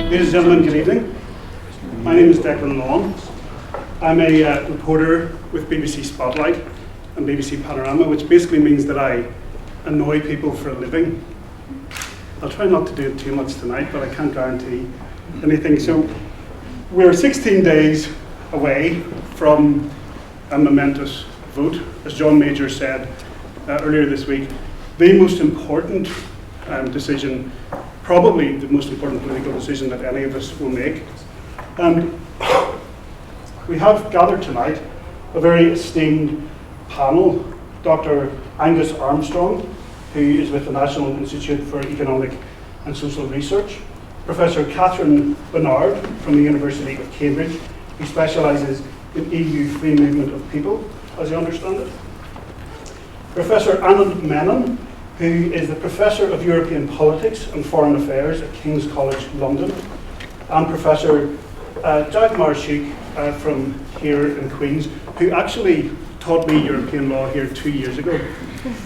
Ladies and gentlemen, good evening. My name is Declan Long. I'm a reporter with BBC Spotlight and BBC Panorama, which basically means that I annoy people for a living. I'll try not to do it too much tonight, but I can't guarantee anything. So we're 16 days away from a momentous vote. As John Major said earlier this week, the most important decision, probably the most important political decision that any of us will make. And we have gathered tonight a very esteemed panel. Dr. Angus Armstrong, who is with the National Institute for Economic and Social Research. Professor Catherine Bernard from the University of Cambridge, who specialises in EU free movement of people, as you understand it. Professor Anand Menon, who is the Professor of European Politics and Foreign Affairs at King's College London, and Professor Dagmar Schuch from here in Queen's, who actually taught me European law here 2 years ago.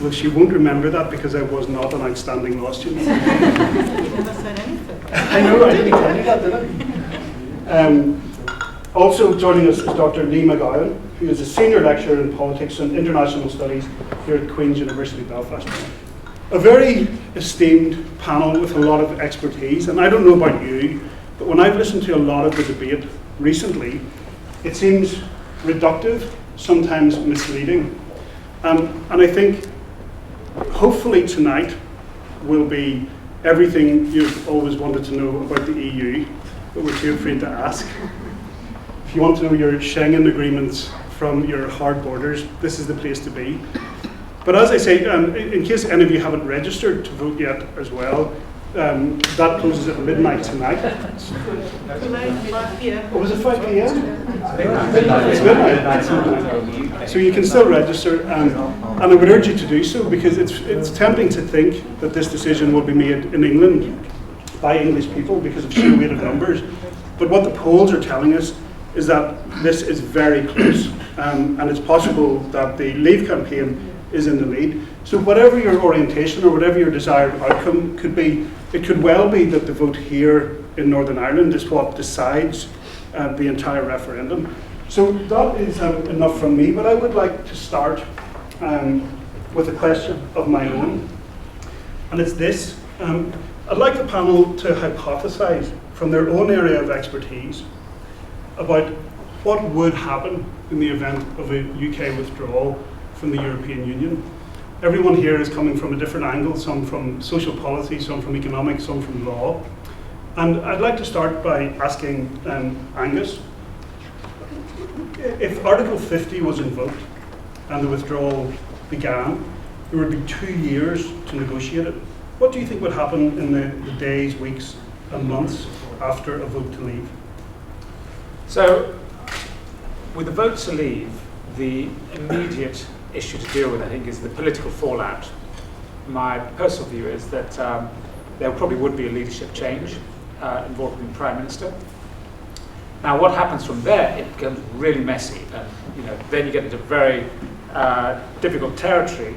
Well, she won't remember that because I was not an outstanding law student. You never said anything. I know, I didn't tell you that, did I? Also joining us is Dr. Lee McGowan, who is a senior lecturer in politics and international studies here at Queen's University Belfast. A very esteemed panel with a lot of expertise, and I don't know about you, but when I've listened to a lot of the debate recently, it seems reductive, sometimes misleading. And I think hopefully tonight will be everything you've always wanted to know about the EU, but we're too afraid to ask. If you want to know your Schengen agreements from your hard borders, this is the place to be. But as I say, in case any of you haven't registered to vote yet as well, that closes at midnight tonight. Tonight, 5 p.m. Oh, was it 5 p.m? It's midnight. So you can still register, and I would urge you to do so, because it's tempting to think that this decision will be made in England by English people because of sheer weight of numbers. But what the polls are telling us is that this is very close, and it's possible that the Leave campaign is in the lead. So whatever your orientation or whatever your desired outcome could be, it could well be that the vote here in Northern Ireland is what decides the entire referendum. So that is enough from me, but I would like to start with a question of my own, and it's this. I'd like the panel to hypothesize from their own area of expertise about what would happen in the event of a UK withdrawal from the European Union. Everyone here is coming from a different angle, some from social policy, some from economics, some from law. And I'd like to start by asking Angus, if Article 50 was invoked and the withdrawal began, there would be 2 years to negotiate it. What do you think would happen in the days, weeks, and months after a vote to leave? So, with the vote to leave, the immediate issue to deal with, I think, is the political fallout. My personal view is that there probably would be a leadership change involving the Prime Minister. Now, what happens from there, it becomes really messy, and then you get into very difficult territory.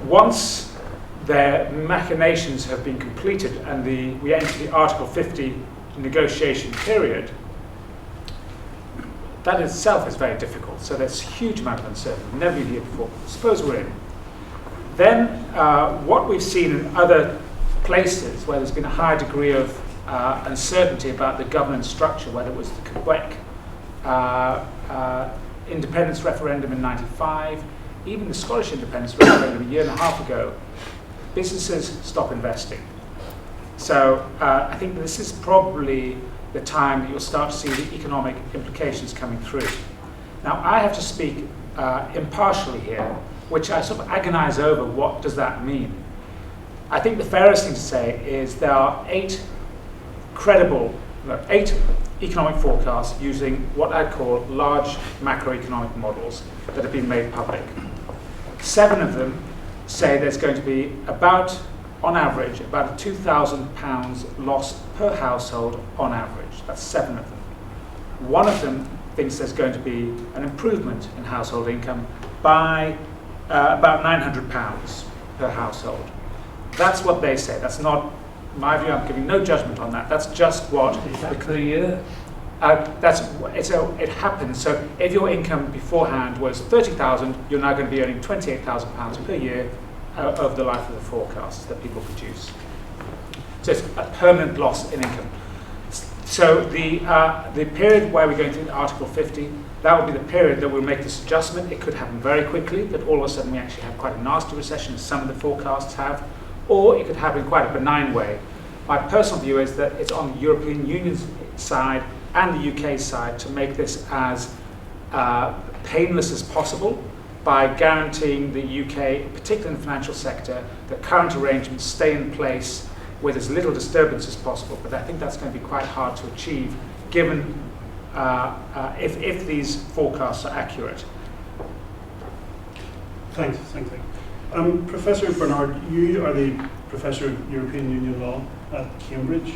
Once their machinations have been completed and we enter the Article 50 negotiation period, that itself is very difficult. So there's a huge amount of uncertainty. We've never been here before. Suppose we're in. Then what we've seen in other places where there's been a high degree of uncertainty about the governance structure, whether it was the Quebec independence referendum in '95, even the Scottish independence referendum a year and a half ago, businesses stop investing. So I think this is probably the time that you'll start to see the economic implications coming through. Now, I have to speak impartially here, which I sort of agonize over what does that mean. I think the fairest thing to say is there are 8 economic forecasts using what I'd call large macroeconomic models that have been made public. 7 of them say there's going to be on average, about a £2,000 loss per household on average. That's 7 of them. 1 of them thinks there's going to be an improvement in household income by about £900 per household. That's what they say. That's not my view, I'm giving no judgment on that. That's just what Is that per year? it happens. So if your income beforehand was 30,000, you're now going to be earning 28,000 pounds per year over the life of the forecasts that people produce. So it's a permanent loss in income. So the period where we're going through Article 50, that will be the period that we'll make this adjustment. It could happen very quickly, that all of a sudden we actually have quite a nasty recession, as some of the forecasts have, or it could happen in quite a benign way. My personal view is that it's on the European Union's side and the UK side to make this as painless as possible by guaranteeing the UK, particularly in the financial sector, that current arrangements stay in place with as little disturbance as possible. But I think that's going to be quite hard to achieve given if these forecasts are accurate. Thanks. Professor Bernard, you are the Professor of European Union Law at Cambridge,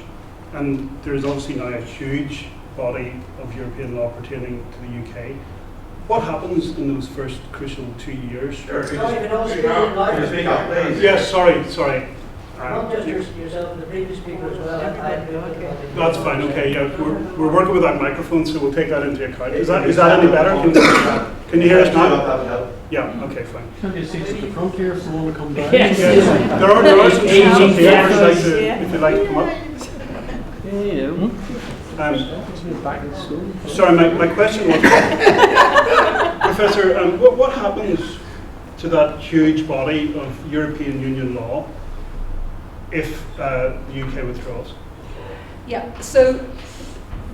and there's obviously now a huge body of European law pertaining to the UK. What happens in those first crucial 2 years? Sure. Could you speak up, please? Yes, sorry. Not just yourself, but the previous speaker as well. That's fine, okay, yeah, we're working with that microphone, so we'll take that into account. Is that any better? Can you hear us now? Yeah, okay, fine. Can you seats at the front here if you want to come down? Yes. There are some seats up here if you'd like to come up. Back in school. Sorry, my question was, Professor, what happens to that huge body of European Union law if the UK withdraws? Yeah, so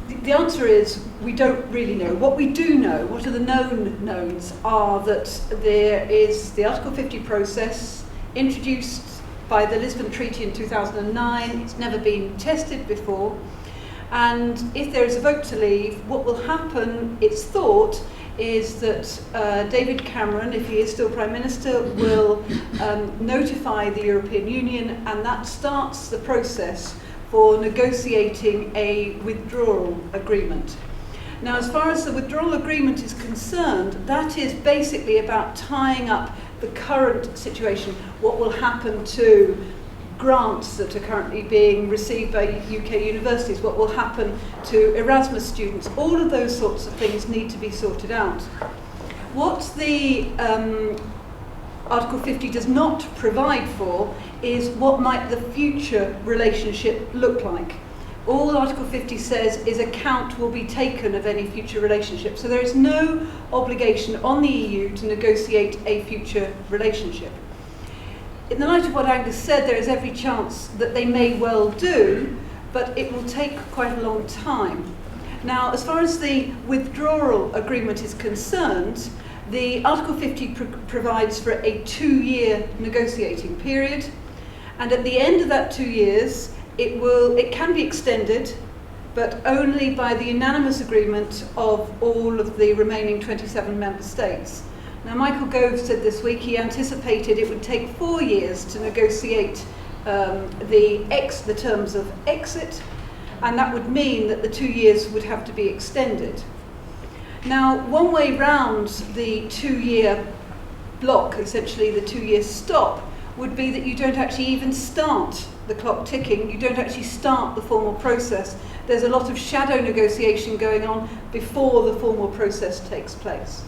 the answer is we don't really know. What we do know, what are the known knowns, are that there is the Article 50 process introduced by the Lisbon Treaty in 2009. It's never been tested before. And if there is a vote to leave, what will happen, it's thought, is that David Cameron, if he is still Prime Minister, will notify the European Union, and that starts the process for negotiating a withdrawal agreement. Now, as far as the withdrawal agreement is concerned, that is basically about tying up the current situation, what will happen to grants that are currently being received by UK universities, what will happen to Erasmus students. All of those sorts of things need to be sorted out. What the Article 50 does not provide for is what might the future relationship look like. All Article 50 says is account will be taken of any future relationship. So there is no obligation on the EU to negotiate a future relationship. In the light of what Angus said, there is every chance that they may well do, but it will take quite a long time. Now, as far as the withdrawal agreement is concerned, the Article 50 provides for a 2-year negotiating period, and at the end of that 2 years, it can be extended, but only by the unanimous agreement of all of the remaining 27 member states. Now, Michael Gove said this week he anticipated it would take 4 years to negotiate the terms of exit, and that would mean that the 2 years would have to be extended. Now, one way round the 2-year block, essentially the 2-year stop, would be that you don't actually even start the clock ticking, you don't actually start the formal process. There's a lot of shadow negotiation going on before the formal process takes place.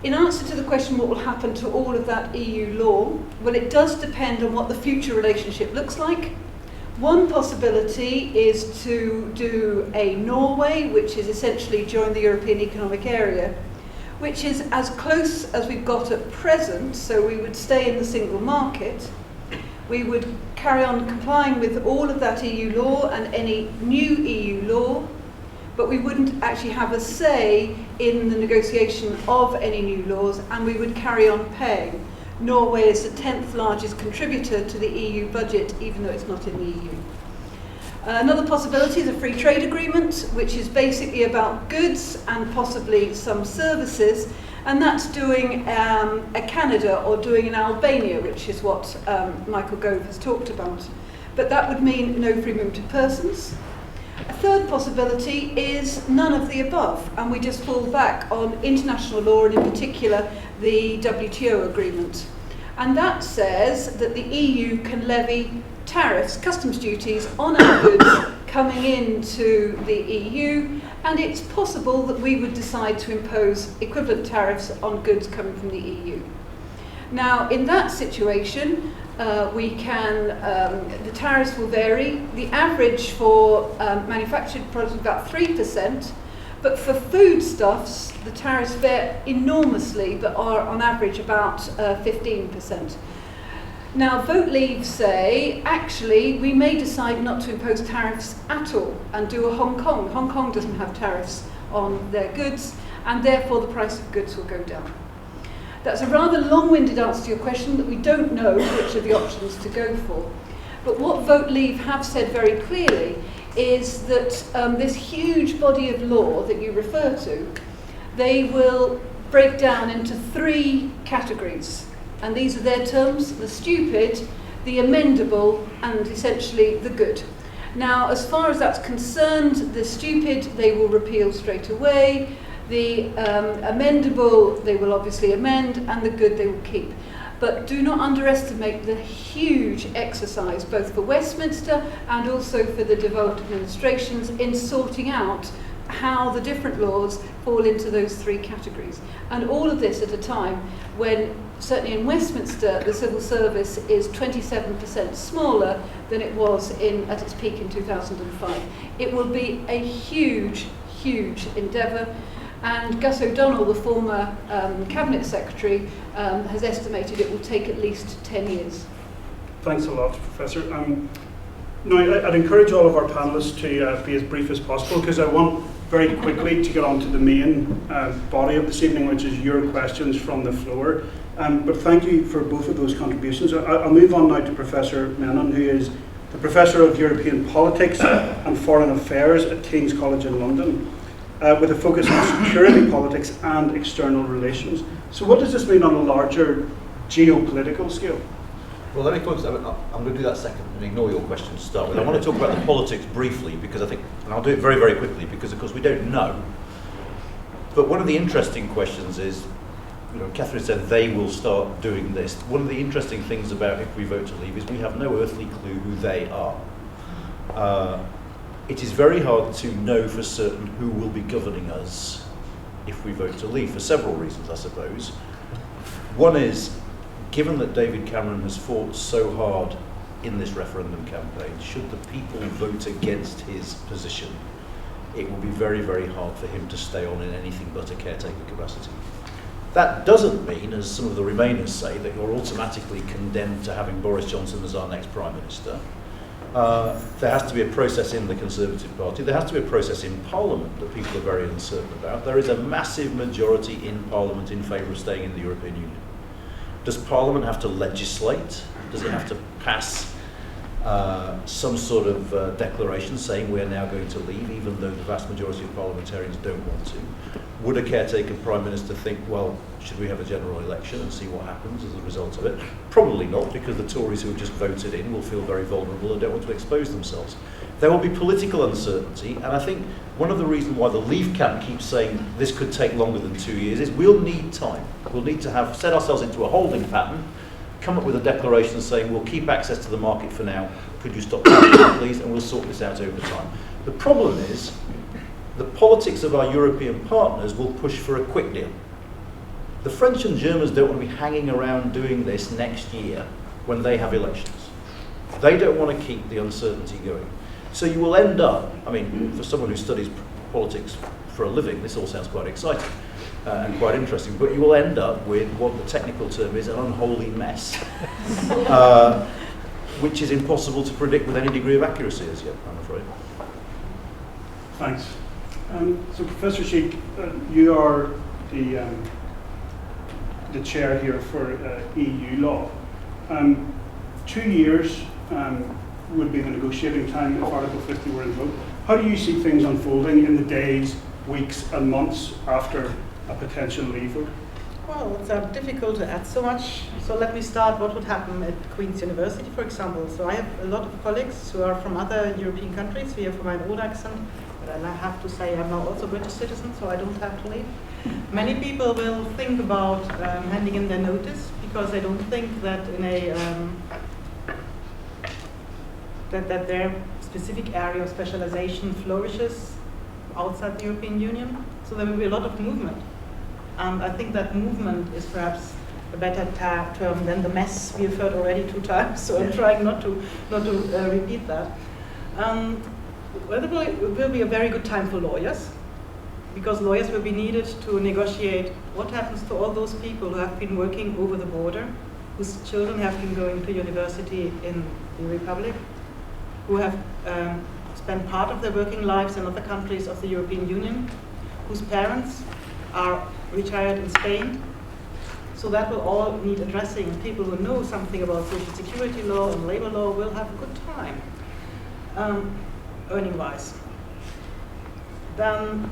In answer to the question what will happen to all of that EU law, well, it does depend on what the future relationship looks like. One possibility is to do a Norway, which is essentially join the European Economic Area, which is as close as we've got at present, so we would stay in the single market. We would carry on complying with all of that EU law and any new EU law, but we wouldn't actually have a say in the negotiation of any new laws, and we would carry on paying. Norway is the 10th largest contributor to the EU budget, even though it's not in the EU. Another possibility is a free trade agreement, which is basically about goods and possibly some services, and that's doing a Canada or doing an Albania, which is what Michael Gove has talked about. But that would mean no free movement of persons. A third possibility is none of the above, and we just fall back on international law, and in particular the WTO agreement. And that says that the EU can levy tariffs, customs duties on our goods coming into the EU, and it's possible that we would decide to impose equivalent tariffs on goods coming from the EU. Now, in that situation, the tariffs will vary. The average for manufactured products is about 3%, but for foodstuffs, the tariffs vary enormously, but are on average about 15%. Now, Vote Leave say, actually, we may decide not to impose tariffs at all and do a Hong Kong. Hong Kong doesn't have tariffs on their goods, and therefore the price of goods will go down. That's a rather long-winded answer to your question, that we don't know which of the options to go for. But what Vote Leave have said very clearly is that this huge body of law that you refer to, they will break down into 3 categories. And these are their terms: the stupid, the amendable, and essentially the good. Now, as far as that's concerned, the stupid they will repeal straight away, the amendable they will obviously amend, and the good they will keep. But do not underestimate the huge exercise, both for Westminster and also for the devolved administrations, in sorting out how the different laws fall into those 3 categories. And all of this at a time when, certainly in Westminster, the civil service is 27% smaller than it was at its peak in 2005. It will be a huge, huge endeavour. And Gus O'Donnell, the former Cabinet Secretary, has estimated it will take at least 10 years. Thanks a lot, Professor. Now, I'd encourage all of our panellists to be as brief as possible, because I want very quickly to get on to the main body of this evening, which is your questions from the floor. But thank you for both of those contributions. I'll move on now to Professor Menon, who is the Professor of European Politics and Foreign Affairs at King's College in London, with a focus on security politics and external relations. So what does this mean on a larger geopolitical scale? Well, let me focus. I'm going to do that second and ignore your question to start with. I want to talk about the politics briefly, because I think, and I'll do it very, very quickly, because of course we don't know. But one of the interesting questions is, Catherine said they will start doing this. One of the interesting things about If We Vote to Leave is we have no earthly clue who they are. It is very hard to know for certain who will be governing us if we vote to leave, for several reasons, I suppose. One is, given that David Cameron has fought so hard in this referendum campaign, should the people vote against his position, it will be very, very hard for him to stay on in anything but a caretaker capacity. That doesn't mean, as some of the Remainers say, that you're automatically condemned to having Boris Johnson as our next Prime Minister. There has to be a process in the Conservative Party. There has to be a process in Parliament that people are very uncertain about. There is a massive majority in Parliament in favour of staying in the European Union. Does Parliament have to legislate? Does it have to pass some sort of declaration saying we're now going to leave, even though the vast majority of parliamentarians don't want to? Would a caretaker Prime Minister think, well, should we have a general election and see what happens as a result of it? Probably not, because the Tories who have just voted in will feel very vulnerable and don't want to expose themselves. There will be political uncertainty, and I think one of the reasons why the Leave camp keeps saying this could take longer than 2 years is we'll need time. We'll need to have set ourselves into a holding pattern, come up with a declaration saying we'll keep access to the market for now, could you stop that please, and we'll sort this out over time. The problem is the politics of our European partners will push for a quick deal. The French and Germans don't want to be hanging around doing this next year when they have elections. They don't want to keep the uncertainty going. So you will end up, I mean, for someone who studies politics for a living, this all sounds quite exciting and quite interesting, but you will end up with what the technical term is an unholy mess, which is impossible to predict with any degree of accuracy as yet, I'm afraid. Thanks. So Professor Sheikh, you are the chair here for EU law. 2 years would be the negotiating time if Article 50 were invoked. How do you see things unfolding in the days, weeks and months after a potential leave vote? Well, it's difficult to add so much. So let me start what would happen at Queen's University, for example. So I have a lot of colleagues who are from other European countries. We have from my own accent, but I have to say I'm now also a British citizen, so I don't have to leave. Many people will think about handing in their notice because they don't think that in a that their specific area of specialization flourishes outside the European Union. So there will be a lot of movement. And I think that movement is perhaps a better term than the mess we have heard already 2 times, so I'm trying not to repeat that. Well, it will be a very good time for lawyers, because lawyers will be needed to negotiate what happens to all those people who have been working over the border, whose children have been going to university in the Republic, who have spent part of their working lives in other countries of the European Union, whose parents are retired in Spain. So that will all need addressing. People who know something about social security law and labor law will have a good time, earning-wise. Then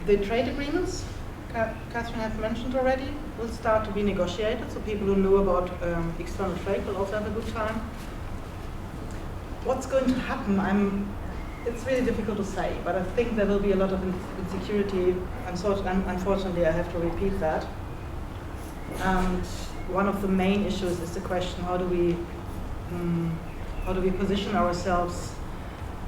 the trade agreements, Catherine has mentioned already, will start to be negotiated, so people who know about external trade will also have a good time. What's going to happen? It's really difficult to say, but I think there will be a lot of insecurity. Unfortunately, I have to repeat that. And one of the main issues is the question: how do we position ourselves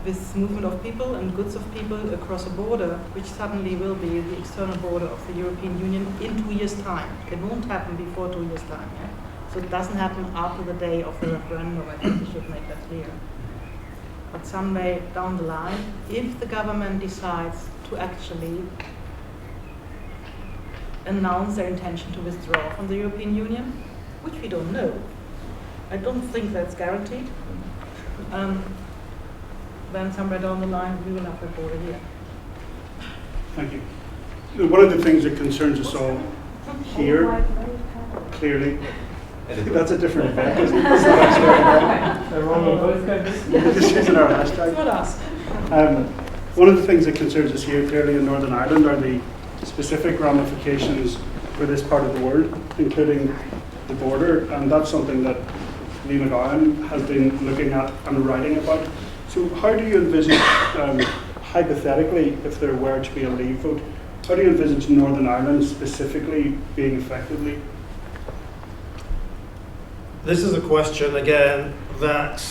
with movement of people and goods of people across a border, which suddenly will be the external border of the European Union in 2 years' time? It won't happen before 2 years' time. Yeah? So it doesn't happen after the day of the referendum. I think we should make that clear. But someday down the line, if the government decides to actually announce their intention to withdraw from the European Union, which we don't know, I don't think that's guaranteed, then somewhere down the line we will have a border here. Thank you. One of the things that concerns us all here, clearly, that's a different event, isn't it? They're wrong on both guys. Just using our hashtag. It's not us. One of the things that concerns us here, clearly in Northern Ireland, are the specific ramifications for this part of the world, including the border, and that's something that Liam McGowan has been looking at and writing about. So how do you envisage, hypothetically, if there were to be a leave vote, how do you envisage Northern Ireland specifically being effectively? This is a question, again, that,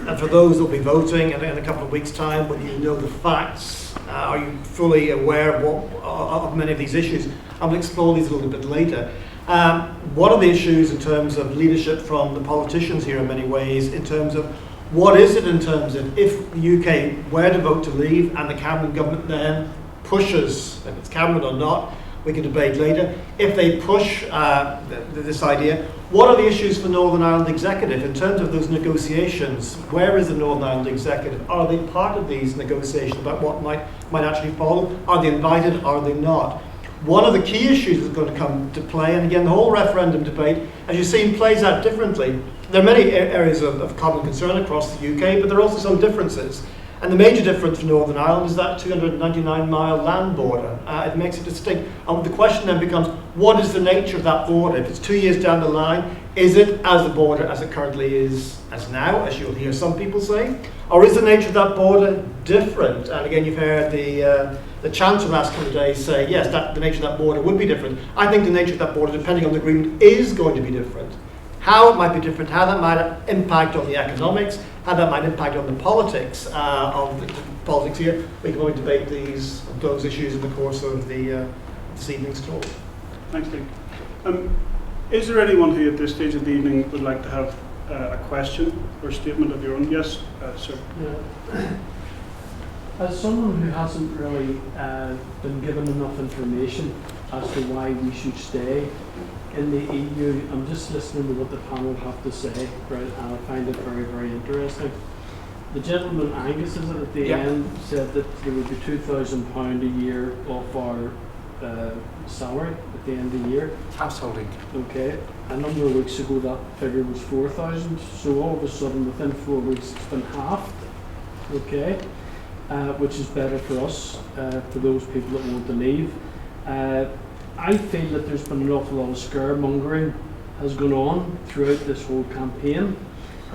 and for those who will be voting in a couple of weeks' time, when you know the facts, are you fully aware of many of these issues? I will explore these a little bit later. One of the issues in terms of leadership from the politicians here in many ways, in terms of what is it in terms of if the UK were to vote to leave and the Cameron government then pushes, if it's Cameron or not, we can debate later, if they push this idea, what are the issues for Northern Ireland Executive in terms of those negotiations? Where is the Northern Ireland Executive? Are they part of these negotiations about what might actually follow? Are they invited? Are they not? One of the key issues that's going to come to play, and again, the whole referendum debate, as you've seen, plays out differently. There are many areas of common concern across the UK, but there are also some differences. And the major difference for Northern Ireland is that 299-mile land border. It makes it distinct. And the question then becomes, what is the nature of that border? If it's 2 years down the line, is it as the border as it currently is as now, as you'll hear some people say? Or is the nature of that border different? And again, you've heard the Chancellor last couple of days say, yes, the nature of that border would be different. I think the nature of that border, depending on the agreement, is going to be different. How it might be different, how that might impact on the economics, how that might impact on the politics of the politics here. We can only debate those issues in the course of this evening's talk. Thanks, Nick. Is there anyone who at this stage of the evening would like to have a question or statement of your own? Yes, sir. Yeah. As someone who hasn't really been given enough information as to why we should stay in the EU, I'm just listening to what the panel have to say, right, and I find it very, very interesting. The gentleman, Angus, is it, at the end, said that there would be £2,000 a year of our salary at the end of the year. Household income. Okay. A number of weeks ago that figure was 4,000, so all of a sudden within 4 weeks it's been halved, okay, which is better for us, for those people that want to leave. I feel that there's been an awful lot of scaremongering has gone on throughout this whole campaign.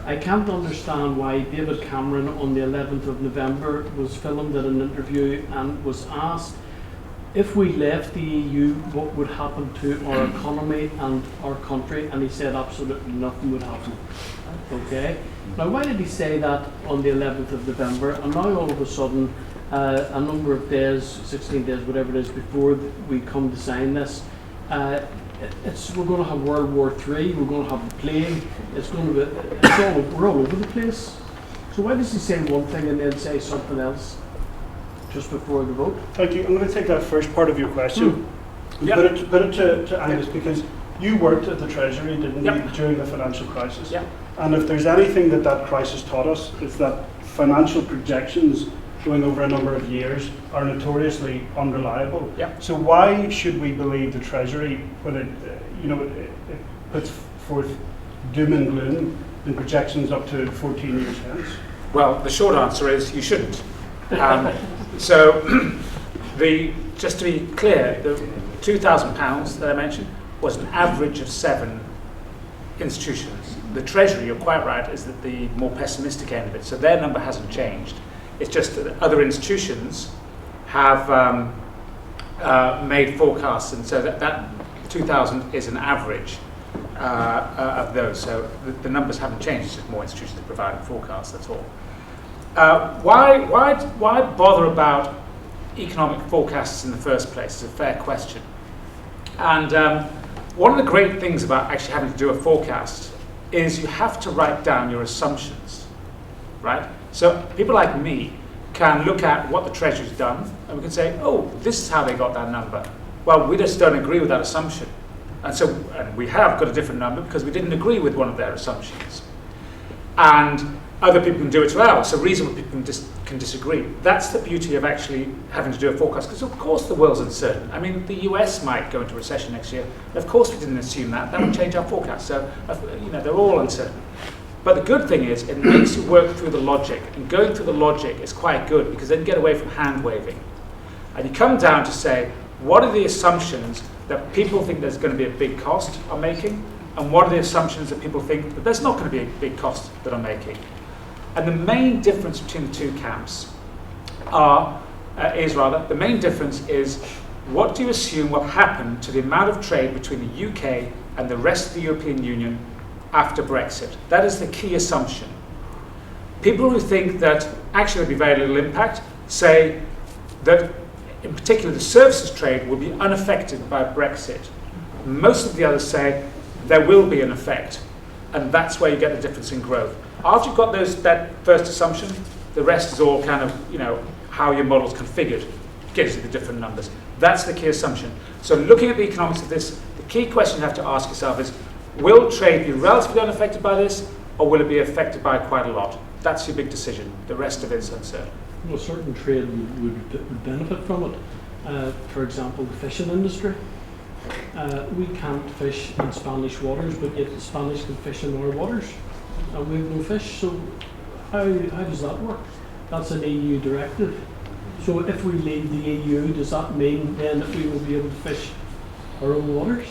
I can't understand why David Cameron on the 11th of November was filmed at an interview and was asked, if we left the EU, what would happen to our economy and our country? And he said absolutely nothing would happen. Okay. Now, why did he say that on the 11th of November? And now all of a sudden, a number of days, 16 days, whatever it is, before we come to sign this, we're going to have World War III. We're going to have the plague. We're all over the place. So why does he say one thing and then say something else just before the vote? Thank you. I'm going to take that first part of your question and put it to Angus, because you worked at the Treasury, didn't you, during the financial crisis? Yeah. And if there's anything that crisis taught us, it's that financial projections going over a number of years are notoriously unreliable. Yeah. So why should we believe the Treasury when it puts forth doom and gloom in projections up to 14 years hence? Well, the short answer is you shouldn't. Just to be clear, the £2,000 that I mentioned was an average of 7 institutions. The Treasury, you're quite right, is at the more pessimistic end of it, so their number hasn't changed. It's just that other institutions have made forecasts, and so that 2,000 is an average of those. So the numbers haven't changed, it's just more institutions providing forecasts, that's all. Why bother about economic forecasts in the first place? It's a fair question. And one of the great things about actually having to do a forecast is you have to write down your assumptions, right? So people like me can look at what the Treasury's done and we can say, oh, this is how they got that number. Well, we just don't agree with that assumption. And we have got a different number because we didn't agree with one of their assumptions. And other people can do it as well, so reasonable people can disagree. That's the beauty of actually having to do a forecast, because of course the world's uncertain. I mean, the US might go into recession next year, and of course we didn't assume that. That would change our forecast. So, they're all uncertain. But the good thing is, it makes you work through the logic, and going through the logic is quite good, because then you get away from hand-waving. And you come down to say, what are the assumptions that people think there's going to be a big cost are making, and what are the assumptions that people think that there's not going to be a big cost that are making. And the main difference between the two camps the main difference is, what do you assume will happen to the amount of trade between the UK and the rest of the European Union after Brexit? That is the key assumption. People who think that actually there'll be very little impact say that in particular the services trade will be unaffected by Brexit. Most of the others say there will be an effect, and that's where you get the difference in growth. After you've got that first assumption, the rest is all kind of, how your model's configured gives you the different numbers. That's the key assumption. So looking at the economics of this, the key question you have to ask yourself is, will trade be relatively unaffected by this, or will it be affected by quite a lot? That's your big decision. The rest of it is uncertain. Well, certain trade would benefit from it. For example, the fishing industry. We can't fish in Spanish waters, but yet the Spanish can fish in our waters, and we have no fish. So how does that work? That's an EU directive. So if we leave the EU, does that mean then that we will be able to fish our own waters?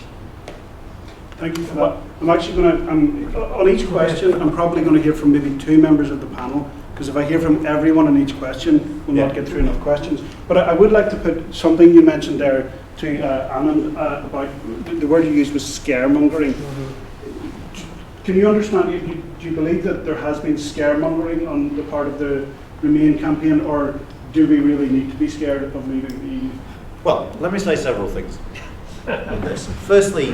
Thank you for that. I'm actually going to, on each question, I'm probably going to hear from maybe 2 members of the panel, because if I hear from everyone on each question, we'll not get through enough questions. But I would like to put something you mentioned there to Anand about, the word you used was scaremongering. Mm-hmm. Can you understand, do you believe that there has been scaremongering on the part of the Remain campaign, or do we really need to be scared of leaving the EU? Well, let me say several things on this. Firstly,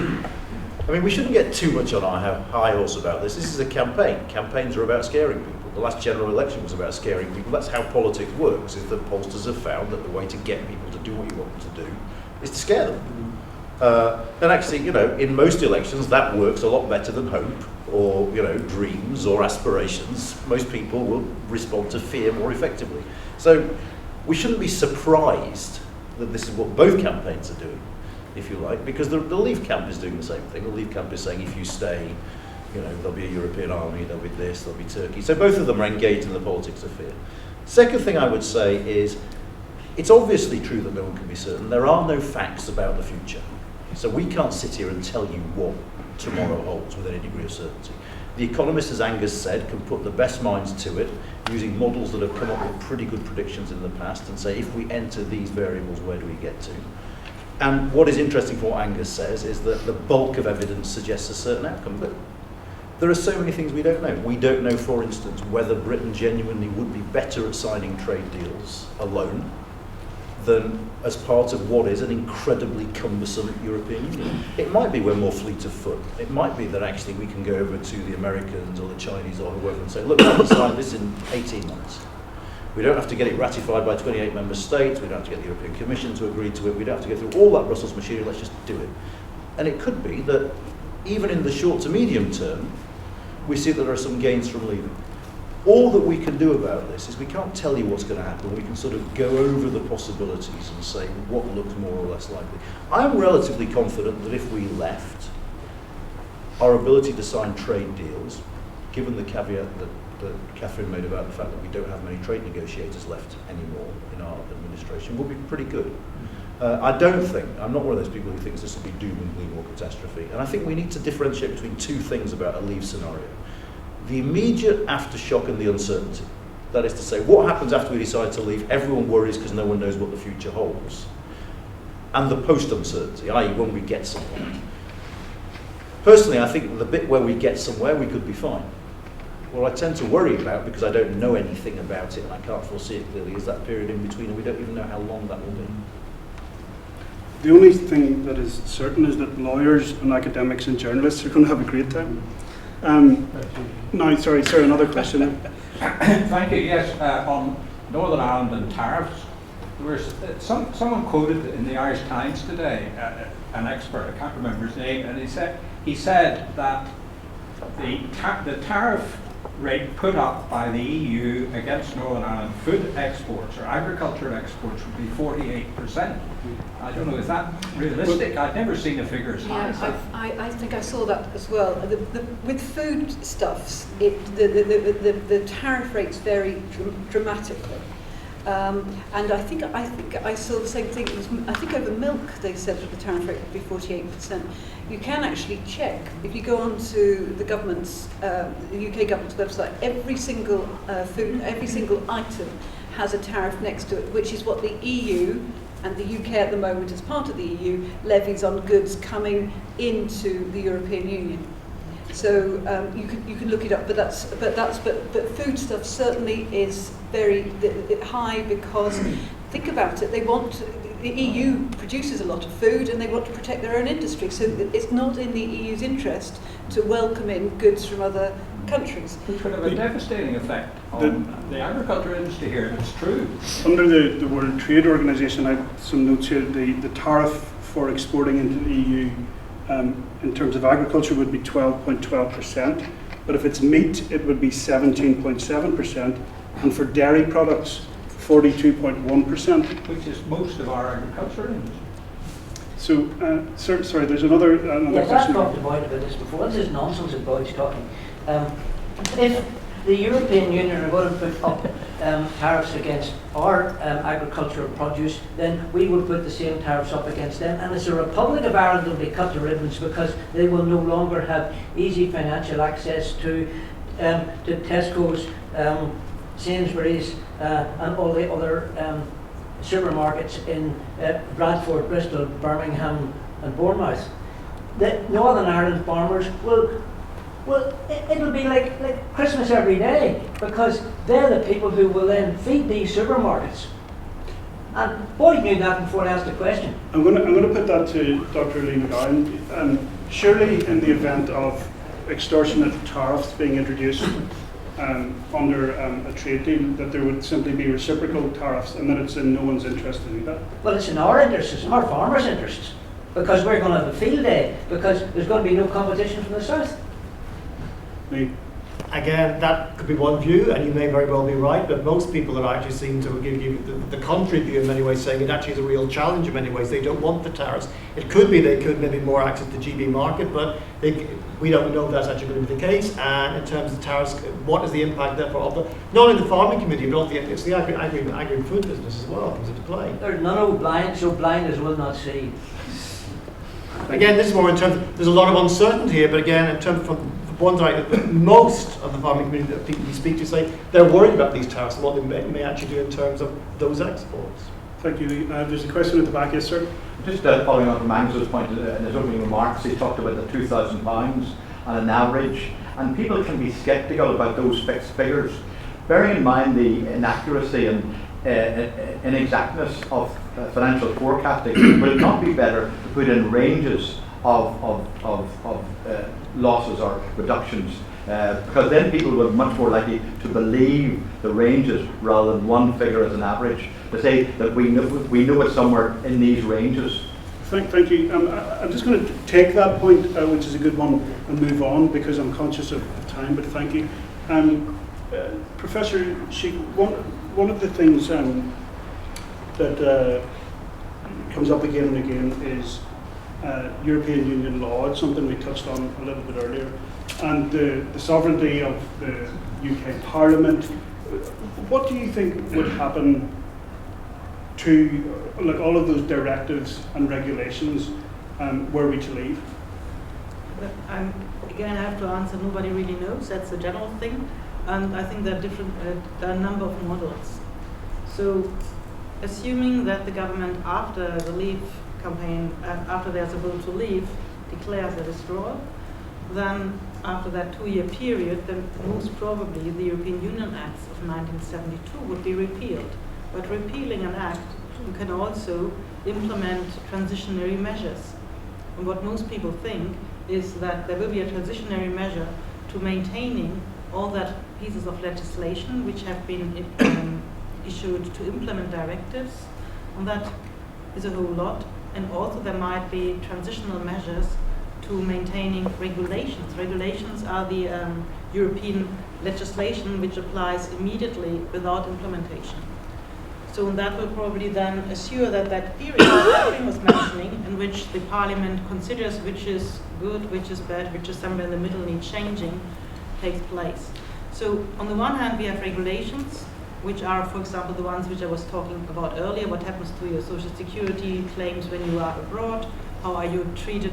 we shouldn't get too much on our high horse about this. This is a campaign. Campaigns are about scaring people. The last general election was about scaring people. That's how politics works, is that pollsters have found that the way to get people to do what you want them to do is to scare them. And actually, in most elections, that works a lot better than hope or, dreams or aspirations. Most people will respond to fear more effectively. So we shouldn't be surprised that this is what both campaigns are doing, if you like, because the Leave camp is doing the same thing. The Leave camp is saying, if you stay, there'll be a European army, there'll be this, there'll be Turkey. So both of them are engaged in the politics of fear. Second thing I would say is, it's obviously true that no one can be certain. There are no facts about the future. So we can't sit here and tell you what tomorrow holds with any degree of certainty. The economists, as Angus said, can put the best minds to it, using models that have come up with pretty good predictions in the past, and say, if we enter these variables, where do we get to? And what is interesting from what Angus says is that the bulk of evidence suggests a certain outcome, but there are so many things we don't know. We don't know, for instance, whether Britain genuinely would be better at signing trade deals alone than as part of what is an incredibly cumbersome European Union. It might be we're more fleet of foot. It might be that actually we can go over to the Americans or the Chinese or whoever and say, look, we can sign this in 18 months. We don't have to get it ratified by 28 member states. We don't have to get the European Commission to agree to it. We don't have to go through all that Brussels machinery. Let's just do it. And it could be that even in the short to medium term, we see that there are some gains from leaving. All that we can do about this is we can't tell you what's going to happen. We can sort of go over the possibilities and say what looks more or less likely. I'm relatively confident that if we left, our ability to sign trade deals, given the caveat that Catherine made about the fact that we don't have many trade negotiators left anymore in our administration, will be pretty good. I'm not one of those people who thinks this will be doom and gloom or catastrophe. And I think we need to differentiate between two things about a leave scenario. The immediate aftershock and the uncertainty. That is to say, what happens after we decide to leave? Everyone worries because no one knows what the future holds. And the post-uncertainty, i.e. when we get somewhere. Personally, I think the bit where we get somewhere, we could be fine. What I tend to worry about, because I don't know anything about it and I can't foresee it clearly, is that period in between, and we don't even know how long that will be. The only thing that is certain is that lawyers and academics and journalists are going to have a great time. Sorry, another question. Thank you. Yes, on Northern Ireland and tariffs, there was someone quoted in the Irish Times today, an expert, I can't remember his name, and he said that the tariff rate put up by the EU against Northern Ireland food exports or agricultural exports would be 48%. I don't know, is that realistic? I've never seen a figure as high as that. I think I saw that as well. With foodstuffs, the tariff rates vary dramatically. And I think I saw the same thing. I think over milk they said that the tariff rate would be 48%. You can actually check if you go onto the government's, the UK government's website. Every single every single item has a tariff next to it, which is what the EU and the UK at the moment, as part of the EU, levies on goods coming into the European Union. So you can look it up, but foodstuff certainly is very high because think about it. The EU produces a lot of food and they want to protect their own industry. So it's not in the EU's interest to welcome in goods from other countries. Which would have a devastating effect on the agriculture industry here. It's true. Under the World Trade Organization, I have some notes here. The tariff for exporting into the EU in terms of agriculture would be 12.12%, but if it's meat, it would be 17.7%, and for dairy products, 42.1%. Which is most of our agriculture industry. So, sorry, there's another yes, question. I've talked about this before. This is nonsense that Boyd's talking. If the European Union are going to put up tariffs against our agricultural produce, then we will put the same tariffs up against them. And as the Republic of Ireland will be cut to ribbons because they will no longer have easy financial access to Tesco's, Sainsbury's, and all the other supermarkets in Bradford, Bristol, Birmingham, and Bournemouth. The Northern Ireland farmers it'll be like Christmas every day because they're the people who will then feed these supermarkets. And Boyd knew that before I asked the question. I'm going to put that to Dr. Lee McGowan. Surely, in the event of extortionate tariffs being introduced under a trade deal, that there would simply be reciprocal tariffs, and that it's in no one's interest to do that. Well, it's in our interests, it's in our farmers' interests, because we're going to have a field day because there's going to be no competition from the south. Again, that could be one view, and you may very well be right, but most people are actually seem to give you the contrary view in many ways, saying it actually is a real challenge in many ways. They don't want the tariffs. It could be they could maybe more access to the GB market, but we don't know if that's actually going to be the case. And in terms of tariffs, what is the impact therefore of not only the farming community, but also it's the agri-food business as well comes into play. There's none so blind as will not see. Again, this is more in terms of, there's a lot of uncertainty here, but again, in terms from ones most of the farming community that people you speak to say they're worried about these tariffs and what they may actually do in terms of those exports. Thank you. There's a question at the back, yes, sir. Just following on from Angela's point, in his opening remarks, he talked about the £2,000 on an average, and people can be sceptical about those fixed figures. Bearing in mind the inaccuracy and inexactness of financial forecasting, would it not be better to put in ranges of losses or reductions? Because then people were much more likely to believe the ranges rather than one figure as an average, to say that we know it's somewhere in these ranges. Thank you. I'm just going to take that point, which is a good one, and move on because I'm conscious of time, but thank you. Professor Sheikh, one of the things that comes up again and again is European Union law. It's something we touched on a little bit earlier. And the sovereignty of the UK Parliament. What do you think would happen to all of those directives and regulations were we to leave? Again, I have to answer, nobody really knows. That's the general thing. And I think there are there are a number of models. So assuming that the government, after the leave campaign, after there's a vote to leave, declares a withdrawal, then after that 2-year period, then most probably the European Union Acts of 1972 would be repealed. But repealing an act, you can also implement transitionary measures. And what most people think is that there will be a transitionary measure to maintaining all that pieces of legislation which have been issued to implement directives, and that is a whole lot. And also there might be transitional measures to maintaining regulations. Regulations are the European legislation which applies immediately without implementation. So that will probably then assure that that period that Catherine was mentioning, in which the Parliament considers which is good, which is bad, which is somewhere in the middle need changing, takes place. So on the one hand we have regulations, which are, for example, the ones which I was talking about earlier, what happens to your social security claims when you are abroad, how are you treated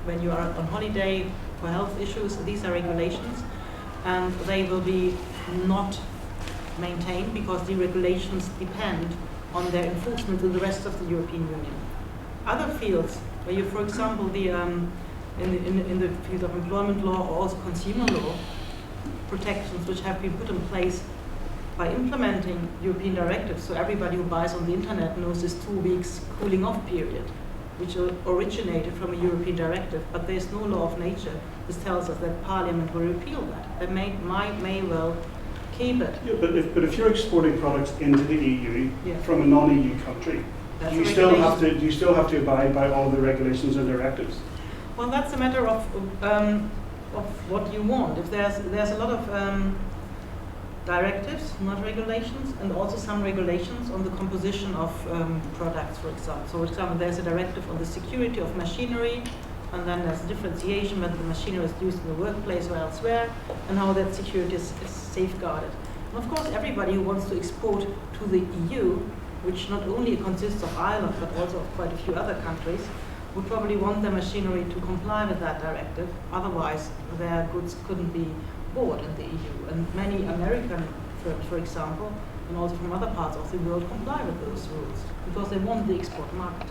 when you are on holiday for health issues. These are regulations, and they will be not maintained because the regulations depend on their enforcement in the rest of the European Union. Other fields where you, for example, in the field of employment law or also consumer law, protections which have been put in place by implementing European directives, so everybody who buys on the internet knows this 2 weeks cooling off period, which originated from a European directive, but there's no law of nature. This tells us that Parliament will repeal that. They may well keep it. Yeah, but if you're exporting products into the EU Yeah. from a non-EU country, That's do you a still have to abide by all the regulations and directives? Well, that's a matter of what you want. If there's a lot of directives, not regulations, and also some regulations on the composition of products, for example. So, for example, there's a directive on the security of machinery, and then there's a differentiation whether the machinery is used in the workplace or elsewhere, and how that security is safeguarded. And of course, everybody who wants to export to the EU, which not only consists of Ireland, but also of quite a few other countries, would probably want their machinery to comply with that directive. Otherwise, their goods couldn't be bought in the EU. And many American firms, for example, and also from other parts of the world, comply with those rules because they want the export market.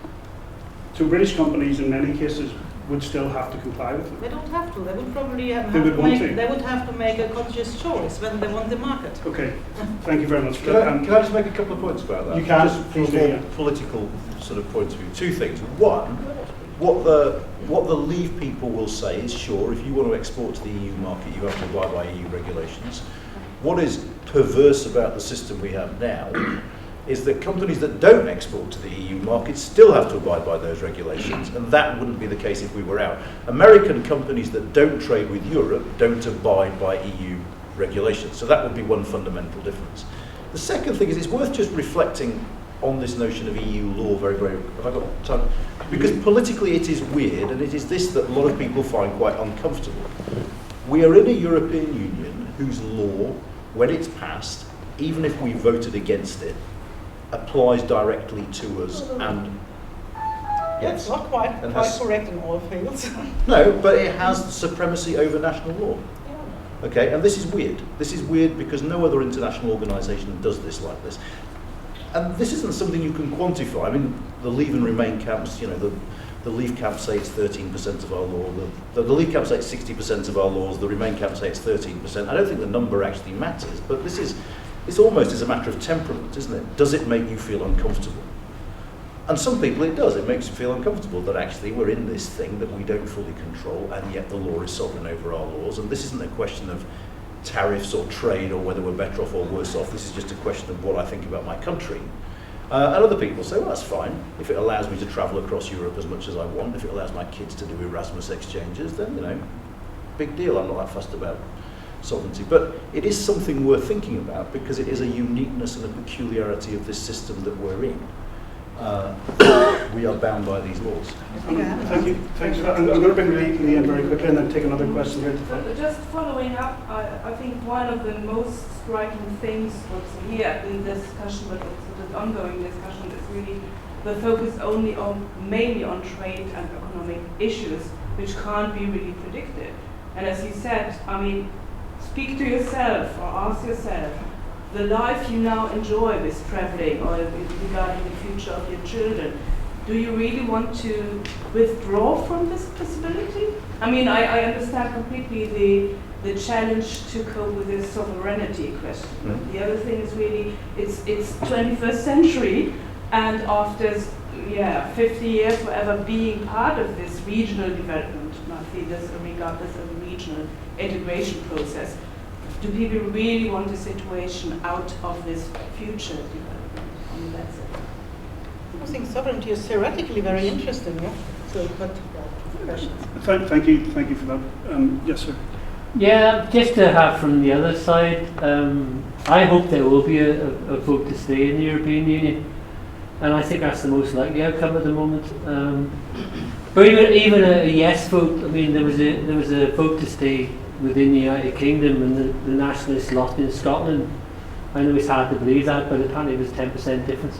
So British companies, in many cases, would still have to comply with it? They don't have to. They would probably have They would to want make, to. They would have to make a conscious choice whether they want the market. Okay, thank you very much. Can I just make a couple of points about that? You can, Just from please do, a yeah. political sort of point of view. Two things. One, what the Leave people will say is, sure, if you want to export to the EU market, you have to abide by EU regulations. What is perverse about the system we have now is that companies that don't export to the EU market still have to abide by those regulations, and that wouldn't be the case if we were out. American companies that don't trade with Europe don't abide by EU regulations, so that would be one fundamental difference. The second thing is it's worth just reflecting on this notion of EU law very, very, have I got time? Because politically it is weird, and it is this that a lot of people find quite uncomfortable. We are in a European Union whose law, when it's passed, even if we voted against it, applies directly to us, and It's not quite And has- correct in all fields. No, but it has supremacy over national law. Yeah. Okay, and this is weird. This is weird because no other international organisation does this like this. And this isn't something you can quantify. I mean, the Leave and Remain camps, you know, the Leave camps say it's 13% of our law, the Leave camps say it's 60% of our laws, the Remain camps say it's 13%. I don't think the number actually matters, but it's almost as a matter of temperament, isn't it? Does it make you feel uncomfortable? And some people it does. It makes you feel uncomfortable that actually we're in this thing that we don't fully control, and yet the law is sovereign over our laws. And this isn't a question of tariffs or trade or whether we're better off or worse off. This is just a question of what I think about my country. And other people say, well, that's fine. If it allows me to travel across Europe as much as I want, if it allows my kids to do Erasmus exchanges, then, you know, big deal. I'm not that fussed about sovereignty. But it is something worth thinking about because it is a uniqueness and a peculiarity of this system that we're in. We are bound by these laws. Thank you. Thanks for that. I'm going to bring Lee in very quickly and then take another question here. Just following up, I think one of the most striking things what's here in this discussion, but also the ongoing discussion, is really the focus mainly on trade and economic issues, which can't be really predicted. And as you said, I mean, speak to yourself or ask yourself, the life you now enjoy with traveling or regarding the future of your children, do you really want to withdraw from this possibility? I mean, I understand completely the challenge to cope with this sovereignty question. Mm. The other thing is really, it's 21st century, and after 50 years, whatever, being part of this regional development, I regard this as a regional integration process. Do people really want a situation out of this future development? I mean, that's it. I think sovereignty is theoretically very interesting, yeah? So, but questions. Thank you for that. Yes, sir. Yeah, just to have from the other side, I hope there will be a vote to stay in the European Union, and I think that's the most likely outcome at the moment. But even a yes vote, I mean, there was a vote to stay within the United Kingdom, and the nationalists lost in Scotland. I know it's hard to believe that, but apparently it was 10% difference.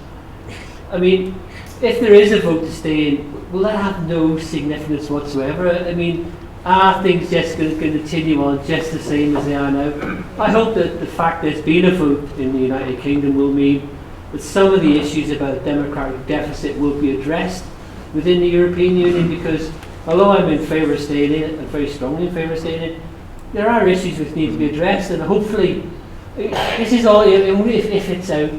I mean, if there is a vote to stay in, will that have no significance whatsoever? I mean, are things just going to continue on just the same as they are now? I hope that the fact there's been a vote in the United Kingdom will mean that some of the issues about democratic deficit will be addressed within the European Union, because although I'm in favour of staying in it, I'm very strongly in favour of staying in it, there are issues which need to be addressed, and hopefully this is all, if it's out,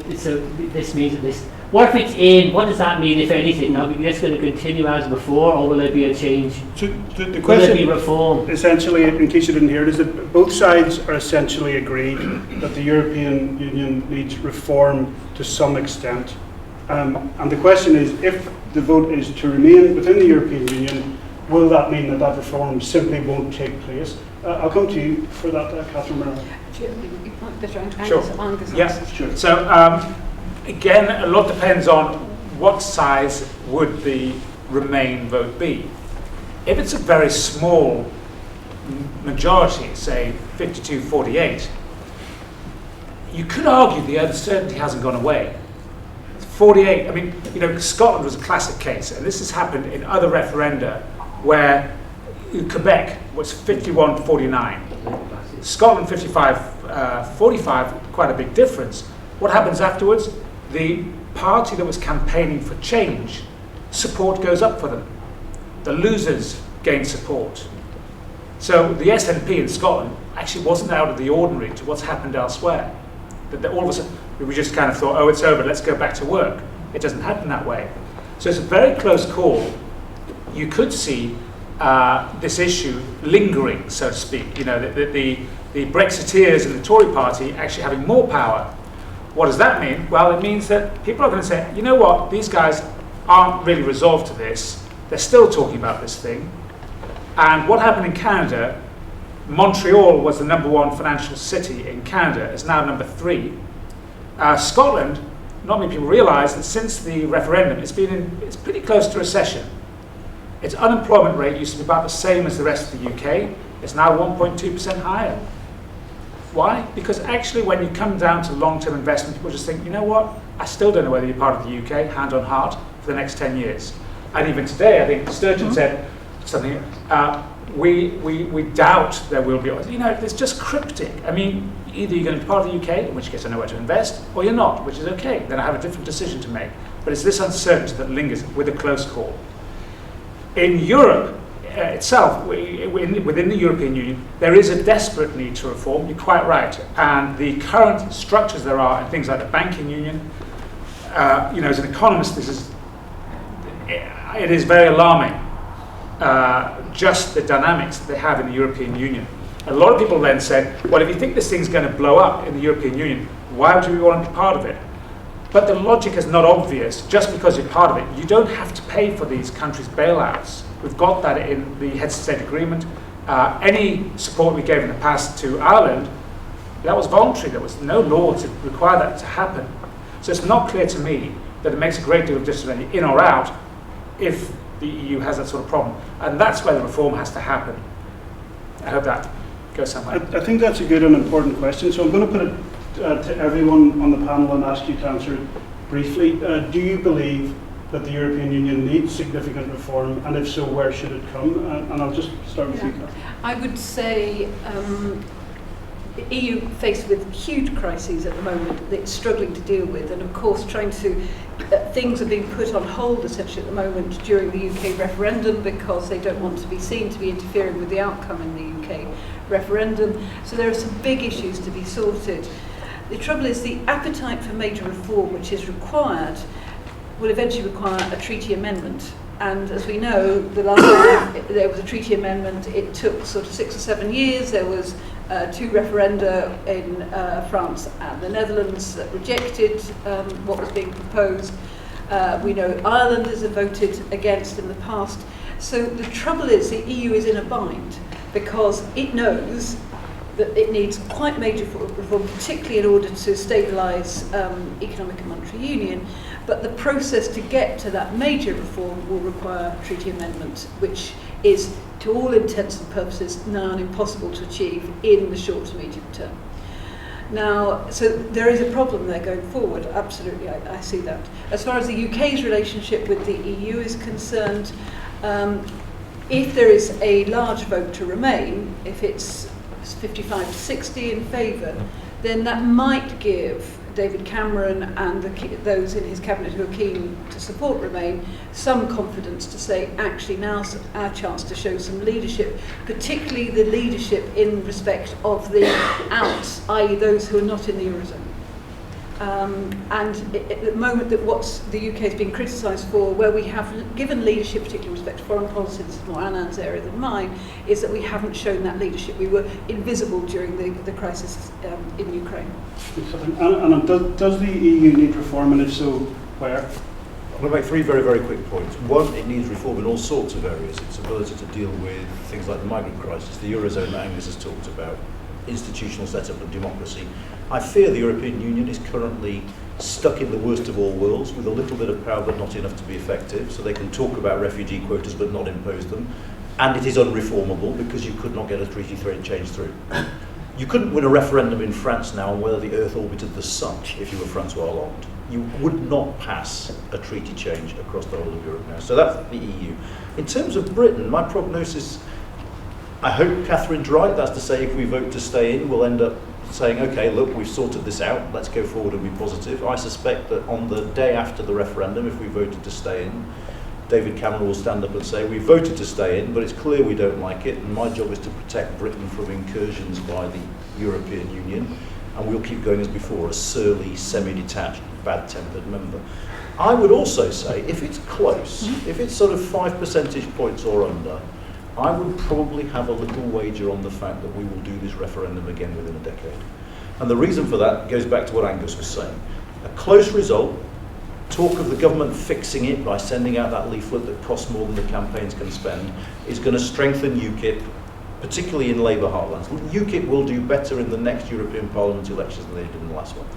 this means that this, what if it's in, what does that mean, if anything? Are we just going to continue as before, or will there be a change? So the Will there question, be reform? essentially, in case you didn't hear it, is that both sides are essentially agreed that the European Union needs reform to some extent. And the question is, if the vote is to remain within the European Union, will that mean that reform simply won't take place? I'll come to you for that, Catherine Murray. Sure. Yeah, sure. So again, a lot depends on what size would the Remain vote be. If it's a very small majority, say 52-48, you could argue the uncertainty hasn't gone away. 48, I mean, you know, Scotland was a classic case, and this has happened in other referenda where Quebec was 51-49. Scotland 55-45, quite a big difference. What happens afterwards? The party that was campaigning for change, support goes up for them. The losers gain support. So the SNP in Scotland actually wasn't out of the ordinary to what's happened elsewhere. That all of a sudden, we just kind of thought, oh, it's over, let's go back to work. It doesn't happen that way. So it's a very close call. You could see this issue lingering, so to speak. You know, the Brexiteers and the Tory party actually having more power. What does that mean? Well, it means that people are going to say, you know what, these guys aren't really resolved to this. They're still talking about this thing. And what happened in Canada, Montreal was the #1 financial city in Canada, is now #3. Scotland, not many people realise that since the referendum, it's pretty close to recession. Its unemployment rate used to be about the same as the rest of the UK. It's now 1.2% higher. Why? Because actually when you come down to long-term investment, people just think, you know what, I still don't know whether you're part of the UK, hand on heart, for the next 10 years. And even today, I think Sturgeon said something, we doubt there will be, it's just cryptic. I mean, either you're going to be part of the UK, in which case I know where to invest, or you're not, which is okay. Then I have a different decision to make. But it's this uncertainty that lingers with a close call. In Europe itself, within the European Union, there is a desperate need to reform. You're quite right. And the current structures there are, and things like the banking union, as an economist, it is very alarming. Just the dynamics that they have in the European Union. A lot of people then said, well, if you think this thing's going to blow up in the European Union, why would you want to be part of it? But the logic is not obvious. Just because you're part of it, you don't have to pay for these countries' bailouts. We've got that in the Heads of State Agreement. Any support we gave in the past to Ireland, that was voluntary. There was no law to require that to happen. So it's not clear to me that it makes a great deal of difference in or out if the EU has that sort of problem. And that's where the reform has to happen. I hope that goes somewhere. I think that's a good and important question. So I'm going to put it to everyone on the panel and ask you to answer it briefly. Do you believe that the European Union needs significant reform, and if so, where should it come? And I'll just start with you, Catherine. I would say the EU faced with huge crises at the moment that it's struggling to deal with, and of course things are being put on hold essentially at the moment during the UK referendum because they don't want to be seen to be interfering with the outcome in the UK referendum. So there are some big issues to be sorted. The trouble is the appetite for major reform which is required will eventually require a treaty amendment. And as we know, the last time there was a treaty amendment, it took sort of 6 or 7 years. There was 2 referenda in France and the Netherlands that rejected what was being proposed. We know Ireland has voted against in the past. So the trouble is the EU is in a bind because it knows that it needs quite major reform, particularly in order to stabilise economic and monetary union. But the process to get to that major reform will require a treaty amendment, which is, to all intents and purposes, now impossible to achieve in the short to medium term. Now, so there is a problem there going forward, absolutely, I see that. As far as the UK's relationship with the EU is concerned, if there is a large vote to remain, if it's 55 to 60 in favour, then that might give David Cameron and those in his cabinet who are keen to support Remain some confidence to say, actually now's our chance to show some leadership, particularly the leadership in respect of the outs, i.e. those who are not in the Eurozone. And at the moment that what the UK has been criticised for, where we have given leadership, particularly with respect to foreign policy, this is more Anand's area than mine, is that we haven't shown that leadership. We were invisible during the crisis in Ukraine. And does the EU need reform, and if so, where? I'm going to make 3 very, very quick points. One, it needs reform in all sorts of areas. Its ability to deal with things like the migrant crisis, the Eurozone that Angus has talked about, institutional setup and democracy. I fear the European Union is currently stuck in the worst of all worlds with a little bit of power but not enough to be effective, so they can talk about refugee quotas but not impose them. And it is unreformable because you could not get a treaty change through. You couldn't win a referendum in France now on whether the Earth orbited the Sun if you were Francois Hollande. You would not pass a treaty change across the whole of Europe now. So that's the EU. In terms of Britain, my prognosis, I hope Catherine's right. That's to say, if we vote to stay in, we'll end up saying, okay, look, we've sorted this out, let's go forward and be positive. I suspect that on the day after the referendum, if we voted to stay in, David Cameron will stand up and say, we voted to stay in, but it's clear we don't like it, and my job is to protect Britain from incursions by the European Union, and we'll keep going as before, a surly, semi-detached, bad-tempered member. I would also say, if it's close, if it's sort of 5 percentage points or under, I would probably have a little wager on the fact that we will do this referendum again within a decade. And the reason for that goes back to what Angus was saying. A close result, talk of the government fixing it by sending out that leaflet that costs more than the campaigns can spend, is going to strengthen UKIP, particularly in Labour heartlands. UKIP will do better in the next European Parliament elections than they did in the last one.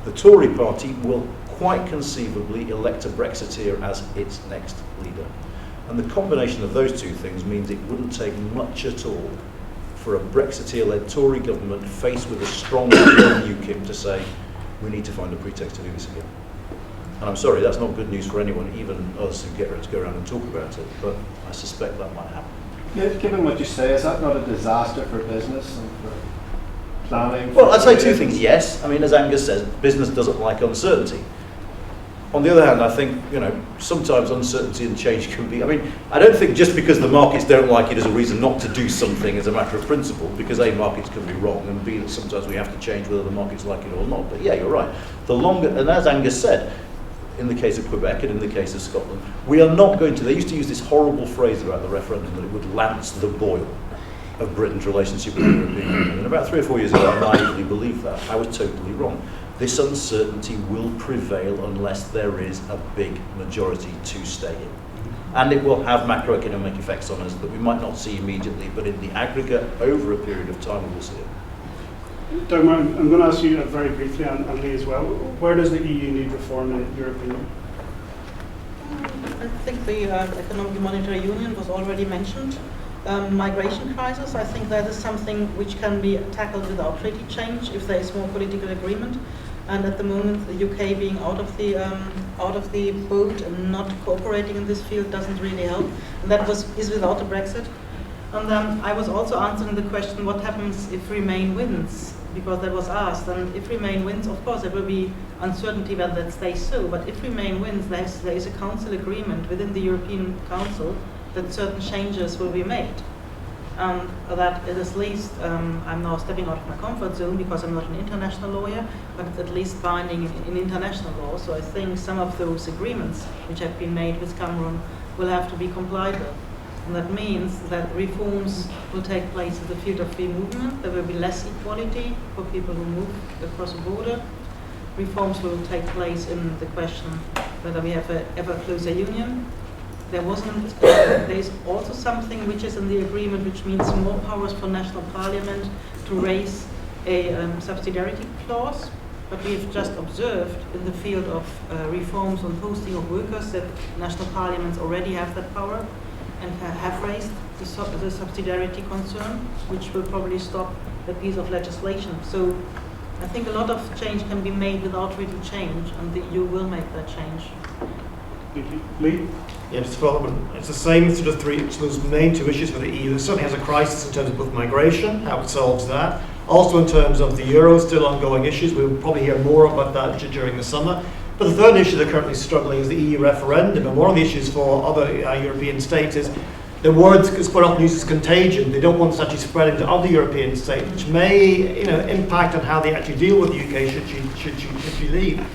The Tory party will quite conceivably elect a Brexiteer as its next leader. And the combination of those 2 things means it wouldn't take much at all for a Brexiteer-led Tory government faced with a strong UKIP to say, we need to find a pretext to do this again. And I'm sorry, that's not good news for anyone, even us who get to go around and talk about it, but I suspect that might happen. Yeah, given what you say, is that not a disaster for business and for planning? Well, I'd say two things. Yes, I mean, as Angus says, business doesn't like uncertainty. On the other hand, I think, sometimes uncertainty and change can be, I don't think just because the markets don't like it is a reason not to do something as a matter of principle, because A, markets can be wrong, and B, that sometimes we have to change whether the markets like it or not. But yeah, you're right. The longer, and as Angus said, in the case of Quebec and in the case of Scotland, we are not going to, they used to use this horrible phrase about the referendum, that it would lance the boil of Britain's relationship with the European Union. And about 3 or 4 years ago, I naively believed that. I was totally wrong. This uncertainty will prevail unless there is a big majority to stay in. And it will have macroeconomic effects on us that we might not see immediately, but in the aggregate, over a period of time, we will see it. Dagmar, I'm going to ask you very briefly, and Lee as well, where does the EU need reform in your opinion? I think the Economic and Monetary Union was already mentioned. Migration crisis, I think that is something which can be tackled without treaty change if there is more political agreement. And at the moment, the UK being out of the boat and not cooperating in this field doesn't really help. And that is without a Brexit. And then I was also answering the question, what happens if Remain wins? Because that was asked. And if Remain wins, of course, there will be uncertainty whether that stays so. But if Remain wins, there is a council agreement within the European Council that certain changes will be made. That it is at least, I'm now stepping out of my comfort zone because I'm not an international lawyer, but it's at least binding in international law. So I think some of those agreements which have been made with Cameroon will have to be complied with. And that means that reforms will take place in the field of free movement. There will be less equality for people who move across a border. Reforms will take place in the question whether we have an ever closer union. There is also something which is in the agreement which means more powers for national parliament to raise a subsidiarity clause. But we've just observed in the field of reforms on posting of workers that national parliaments already have that power and have raised the subsidiarity concern, which will probably stop the piece of legislation. So I think a lot of change can be made without really change, and the EU will make that change. Thank you. Lee? Yes, well, it's the same sort of those main two issues for the EU. It certainly has a crisis in terms of both migration, how it solves that. Also in terms of the euro, still ongoing issues. We'll probably hear more about that during the summer. But the third issue they're currently struggling is the EU referendum. And one of the issues for other European states is the word is quite often used as contagion. They don't want it to actually spread into other European states, which may impact on how they actually deal with the UK should you leave.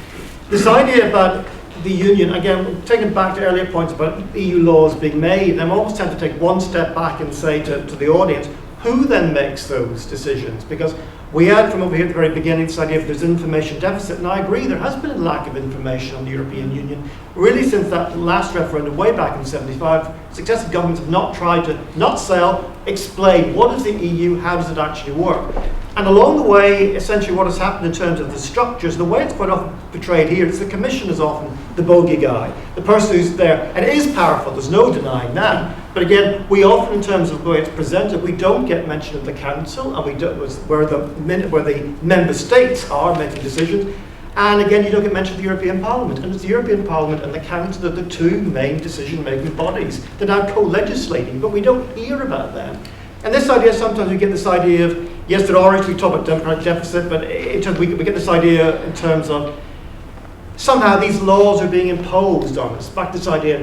This idea about the union, again, taking back to earlier points about EU laws being made, I'm almost tempted to take one step back and say to the audience, who then makes those decisions? Because we had from over here at the very beginning this idea of there's information deficit, and I agree there has been a lack of information on the European Union. Really since that last referendum way back in 75, successive governments have not tried to not sell, explain what is the EU, how does it actually work? And along the way, essentially what has happened in terms of the structures, the way it's quite often portrayed here is the Commission is often the bogey guy, the person who's there, and it is powerful, there's no denying that. But again, we often, in terms of the way it's presented, we don't get mention of the Council, and we don't, where the member states are making decisions. And again, you don't get mention of the European Parliament. And it's the European Parliament and the Council that are the two main decision-making bodies. They're now co-legislating, but we don't hear about them. And this idea, sometimes we get this idea of, yes, there are issues, we talk about democratic deficit, but we get this idea in terms of somehow these laws are being imposed on us. Back to this idea,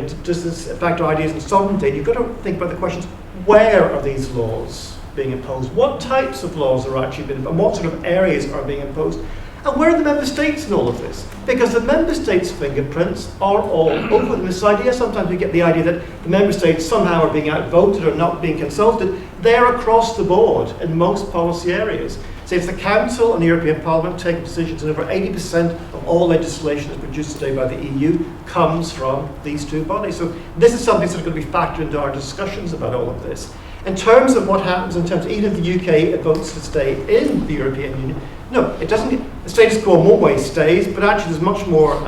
back to ideas of sovereignty, you've got to think about the questions, where are these laws being imposed? What types of laws are actually being imposed? And what sort of areas are being imposed? And where are the member states in all of this? Because the member states' fingerprints are all over them. This idea, sometimes we get the idea that the member states somehow are being outvoted or not being consulted. They're across the board in most policy areas. So if the Council and the European Parliament take decisions, and over 80% of all legislation that's produced today by the EU comes from these two bodies. So this is something that's going to be factored into our discussions about all of this. In terms of what happens in terms of even if the UK votes to stay in the European Union, no, it doesn't. The status quo in one way stays, but actually there's much more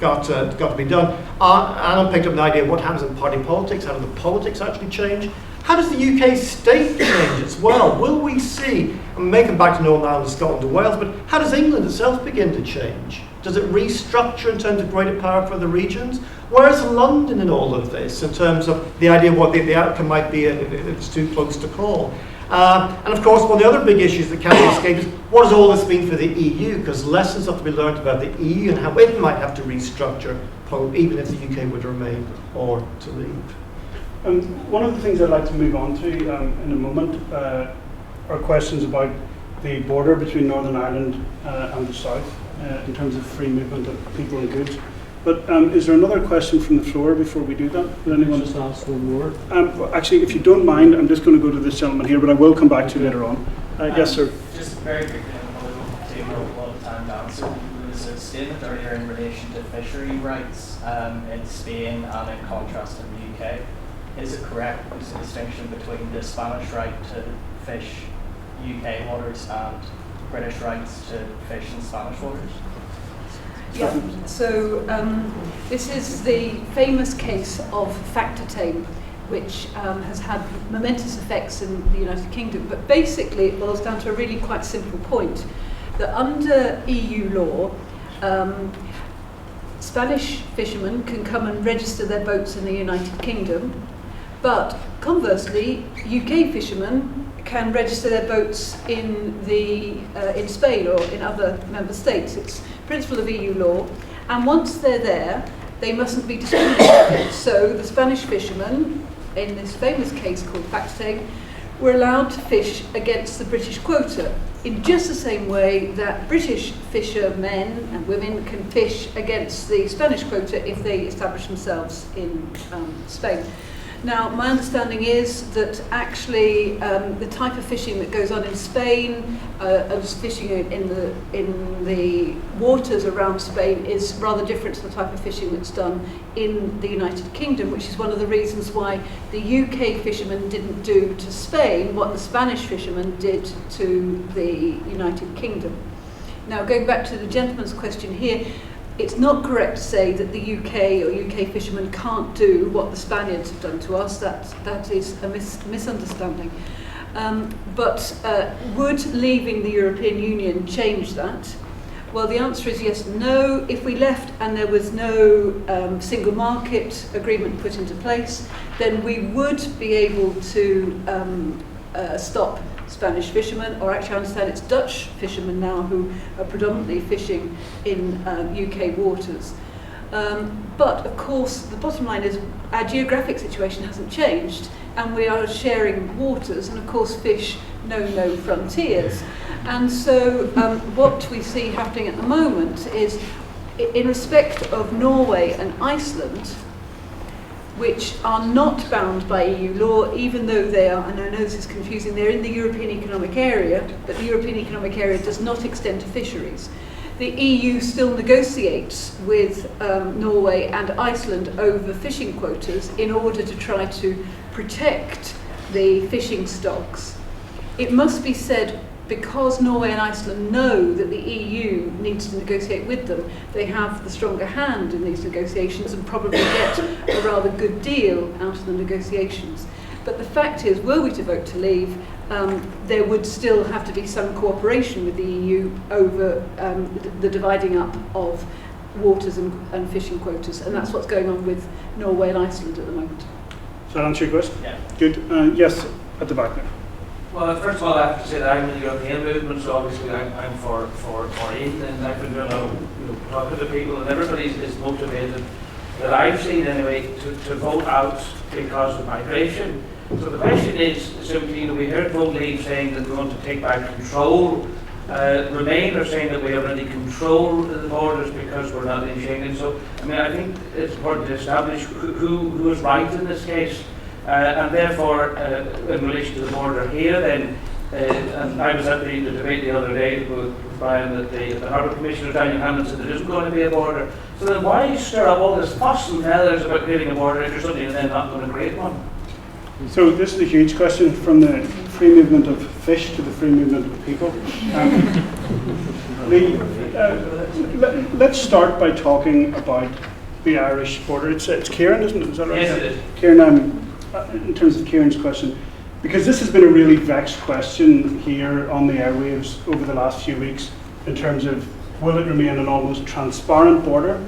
got to be done. Alan picked up the idea of what happens in party politics. How do the politics actually change? How does the UK state change as well? Will we see, and we may come back to Northern Ireland, Scotland and Wales, but how does England itself begin to change? Does it restructure in terms of greater power for the regions? Where's London in all of this, in terms of the idea of what the outcome might be if it's too close to call? And of course, one of the other big issues that can't be escaped is what does all this mean for the EU? Because lessons have to be learned about the EU and how it might have to restructure, even if the UK would remain or to leave. One of the things I'd like to move on to in a moment are questions about the border between Northern Ireland and the South in terms of free movement of people and goods. But is there another question from the floor before we do that? Would anyone just ask one more? Actually, if you don't mind, I'm just going to go to this gentleman here, but I will come back to you later on. Yes, sir. Just very quickly, and probably won't take a lot of time to answer. There was a statement earlier in relation to fishery rights in Spain and in contrast in the UK. Is it correct there's a distinction between the Spanish right to fish UK waters and British rights to fish in Spanish waters? Yeah, so this is the famous case of factor tame, which has had momentous effects in the United Kingdom. But basically it boils down to a really quite simple point, that under EU law, Spanish fishermen can come and register their boats in the United Kingdom, but conversely, UK fishermen can register their boats in Spain or in other member states. It's principle of EU law, and once they're there, they mustn't be discriminated. So the Spanish fishermen, in this famous case called factor tame, were allowed to fish against the British quota in just the same way that British fishermen and women can fish against the Spanish quota if they establish themselves in Spain. Now, my understanding is that actually the type of fishing that goes on in Spain, and fishing in the waters around Spain, is rather different to the type of fishing that's done in the United Kingdom, which is one of the reasons why the UK fishermen didn't do to Spain what the Spanish fishermen did to the United Kingdom. Now, going back to the gentleman's question here, it's not correct to say that the UK or UK fishermen can't do what the Spaniards have done to us. That is a misunderstanding. But would leaving the European Union change that? Well, the answer is yes and no. If we left and there was no single market agreement put into place, then we would be able to stop Spanish fishermen, or actually I understand it's Dutch fishermen now who are predominantly fishing in UK waters. But of course the bottom line is our geographic situation hasn't changed, and we are sharing waters, and of course fish know no frontiers. And so what we see happening at the moment is, in respect of Norway and Iceland, which are not bound by EU law, even though they are, and I know this is confusing, they're in the European Economic Area, but the European Economic Area does not extend to fisheries. The EU still negotiates with Norway and Iceland over fishing quotas in order to try to protect the fishing stocks. It must be said, because Norway and Iceland know that the EU needs to negotiate with them, they have the stronger hand in these negotiations and probably get a rather good deal out of the negotiations. But the fact is, were we to vote to leave, there would still have to be some cooperation with the EU over the dividing up of waters and fishing quotas, and that's what's going on with Norway and Iceland at the moment. Does that answer your question? Yeah. Good. Yes, at the back there. Well, first of all, I have to say that I'm in the European movement, so obviously I'm for aid, and I've been doing a lot of talking to people, and everybody is motivated, that I've seen anyway, to vote out because of migration. So the question is simply, we heard Vote Leave saying that we want to take back control. Remain are saying that we already control the borders because we're not in Schengen. So, I mean, I think it's important to establish who is right in this case. And therefore, in relation to the border here, then, and I was at the debate the other day with Brian that the Harbour Commissioner, Daniel Hannon, said there isn't going to be a border. So then why stir up all this fuss and feathers about creating a border if you're suddenly then not going to create one? So this is a huge question, from the free movement of fish to the free movement of people. Let's start by talking about the Irish border. It's Kieran, isn't it? Is that right? Yes, it is. Kieran, in terms of Kieran's question, because this has been a really vexed question here on the airwaves over the last few weeks in terms of will it remain an almost transparent border?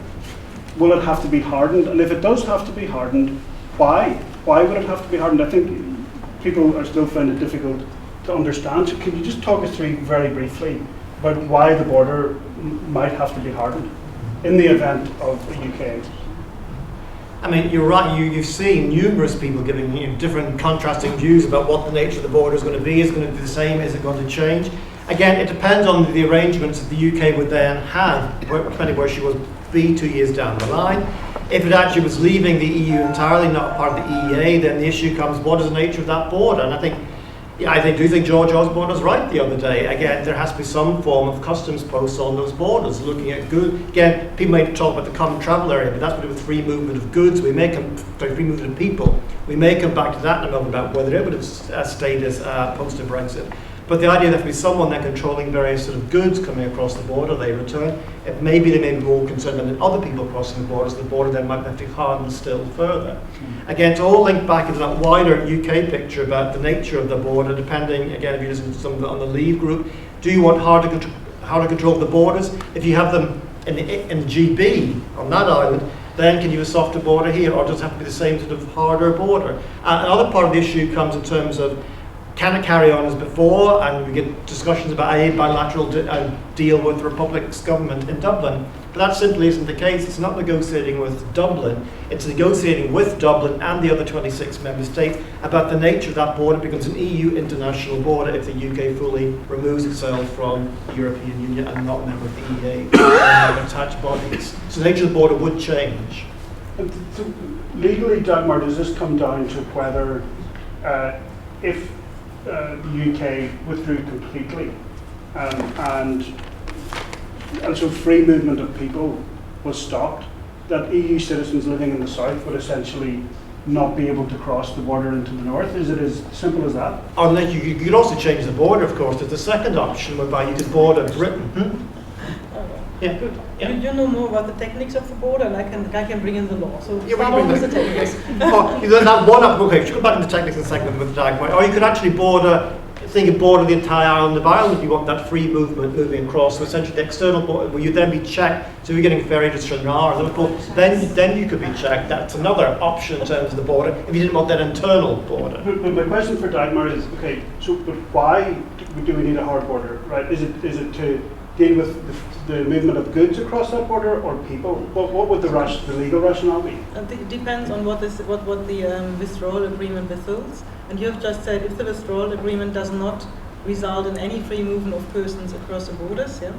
Will it have to be hardened? And if it does have to be hardened, why? Why would it have to be hardened? I think people are still finding it difficult to understand. So can you just talk us through very briefly about why the border might have to be hardened in the event of a UK exit? I mean, you're right. You've seen numerous people giving different contrasting views about what the nature of the border is going to be. Is it going to be the same? Is it going to change? Again, it depends on the arrangements that the UK would then have, depending where she will be 2 years down the line. If it actually was leaving the EU entirely, not part of the EEA, then the issue comes, what is the nature of that border? And I do think George Osborne was right the other day. Again, there has to be some form of customs posts on those borders, looking at goods. Again, people may talk about the common travel area, but that's to do with free movement of goods. Free movement of people. We may come back to that in a moment about whether it would have stayed as post-Brexit. But the idea that there be someone then controlling various sort of goods coming across the border, they return, they may be more concerned than other people crossing the border, so the border then might have to be hardened still further. Again, to all link back into that wider UK picture about the nature of the border, depending, again, if you listen to some on the Leave group, do you want how to control the borders? If you have them in the GB, on that island, then can you have a softer border here, or does it have to be the same sort of harder border? Another part of the issue comes in terms of, can it carry on as before? And we get discussions about a bilateral deal with the Republic's government in Dublin. But that simply isn't the case. It's not negotiating with Dublin. It's negotiating with Dublin and the other 26 member states about the nature of that border. It becomes an EU international border if the UK fully removes itself from the European Union and not a member of the EEA and attached bodies. So the nature of the border would change. So legally, Dagmar, does this come down to whether if the UK withdrew completely and so free movement of people was stopped, that EU citizens living in the south would essentially not be able to cross the border into the north? Is it as simple as that? Or you could also change the border, of course. There's a second option whereby you could border Britain. Yeah. Good. Yeah. You know more about the techniques of the border, and I can bring in the law. So yeah, start off with the techniques. Okay, we should go back to the techniques in a second with the Dagmar. Or you could actually border the entire island of Ireland if you want that free movement moving across. So essentially the external border, where you then be checked. So if you're getting ferried to Stranraer or Liverpool, then you could be checked. That's another option in terms of the border, if you didn't want that internal border. But my question for Dagmar is, okay, so but why do we need a hard border, right? Is it to deal with the movement of goods across that border or people? What would the legal rationale be? It depends on what the withdrawal agreement withholds. And you have just said if the withdrawal agreement does not result in any free movement of persons across the borders, yeah,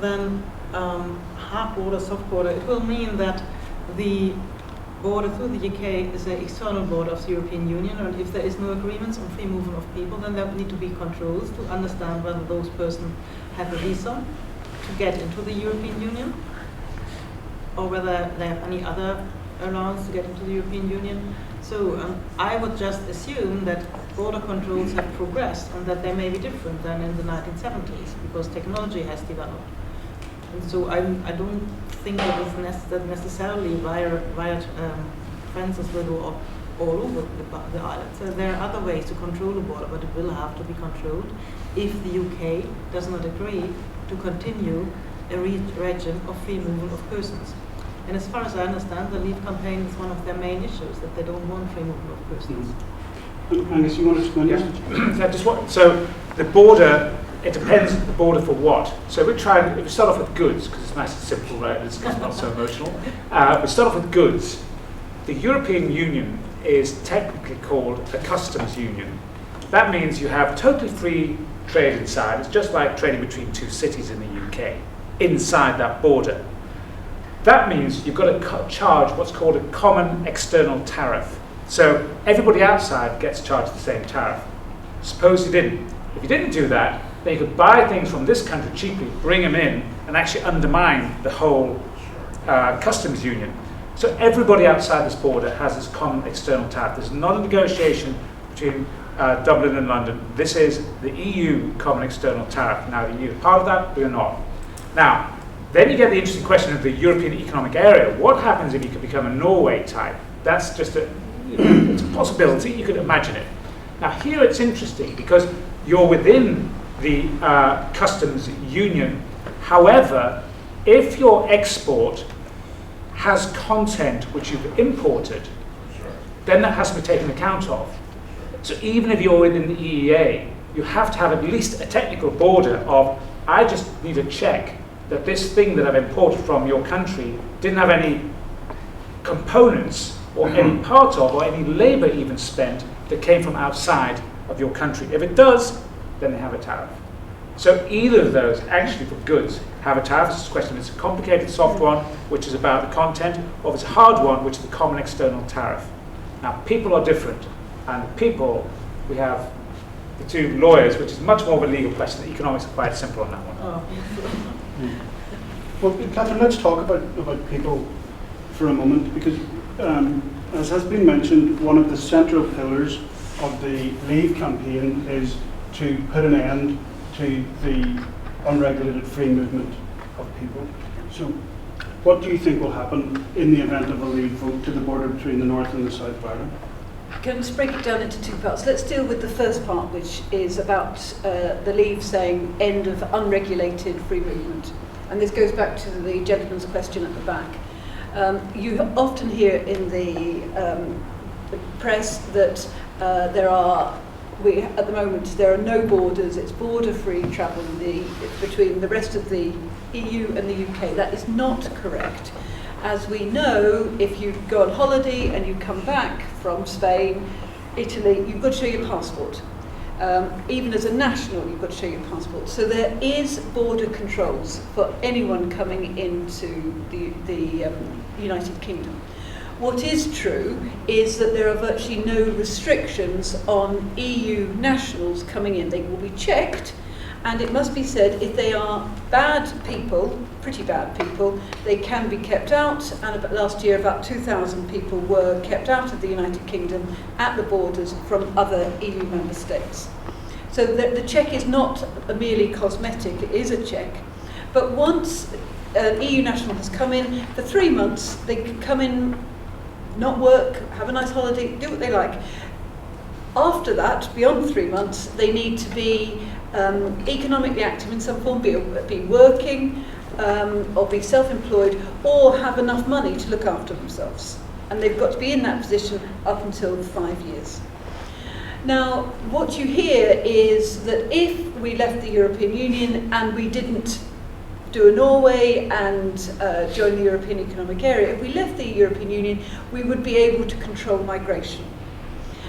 then hard border, soft border, it will mean that the border through the UK is the external border of the European Union, and if there is no agreements on free movement of people, then there need to be controls to understand whether those persons have a visa to get into the European Union, or whether they have any other allowance to get into the European Union. So I would just assume that border controls have progressed and that they may be different than in the 1970s because technology has developed. And so I don't think that necessarily wired fences will go up all over the island. So there are other ways to control the border, but it will have to be controlled if the UK does not agree to continue a regime of free movement of persons. And as far as I understand, the Leave campaign is one of their main issues, that they don't want free movement of persons. Angus, you want to explain this? So the border, it depends the border for what. So if we start off with goods, because it's nice and simple, right? It's not so emotional. We start off with goods. The European Union is technically called a customs union. That means you have totally free trade inside. It's just like trading between two cities in the UK, inside that border. That means you've got to charge what's called a common external tariff. So everybody outside gets charged the same tariff. Suppose you didn't. If you didn't do that, then you could buy things from this country cheaply, bring them in, and actually undermine the whole customs union. So everybody outside this border has this common external tariff. There's not a negotiation between Dublin and London. This is the EU common external tariff. Now the EU is part of that, we're not. Now, then you get the interesting question of the European Economic Area. What happens if you could become a Norway type? That's just it's a possibility, you could imagine it. Now here it's interesting because you're within the customs union, However, if your export has content which you've imported, then that has to be taken account of. So even if you're within the EEA, you have to have at least a technical border of, I just need to check that this thing that I've imported from your country didn't have any components or any part of or any labor even spent that came from outside of your country. If it does, then they have a tariff. So either of those, actually for goods, have a tariff. It's a question if it's a complicated soft one, which is about the content, or if it's a hard one, which is the common external tariff. Now, people are different, and people, we have the two lawyers, which is much more of a legal question. The economics are quite simple on that one. Well, Catherine, let's talk about people for a moment, because as has been mentioned, one of the central pillars of the Leave campaign is to put an end to the unregulated free movement of people. So what do you think will happen in the event of a Leave vote to the border between the North and the South of Ireland? Can I just break it down into two parts? Let's deal with the first part, which is about the Leave saying end of unregulated free movement. And this goes back to the gentleman's question at the back. You often hear in the press that at the moment there are no borders, it's border-free travel between the rest of the EU and the UK. That is not correct. As we know, if you go on holiday and you come back from Spain, Italy, you've got to show your passport. Even as a national, you've got to show your passport. So there is border controls for anyone coming into the United Kingdom. What is true is that there are virtually no restrictions on EU nationals coming in. They will be checked, and it must be said, if they are bad people, pretty bad people, they can be kept out, and last year about 2,000 people were kept out of the United Kingdom at the borders from other EU member states. So the check is not merely cosmetic, it is a check. But once an EU national has come in, for 3 months, they can come in, not work, have a nice holiday, do what they like. After that, beyond 3 months, they need to be economically active in some form, be working, or be self-employed, or have enough money to look after themselves. And they've got to be in that position up until 5 years. Now, what you hear is that if we left the European Union and we didn't do a Norway and join the European Economic Area, if we left the European Union, we would be able to control migration.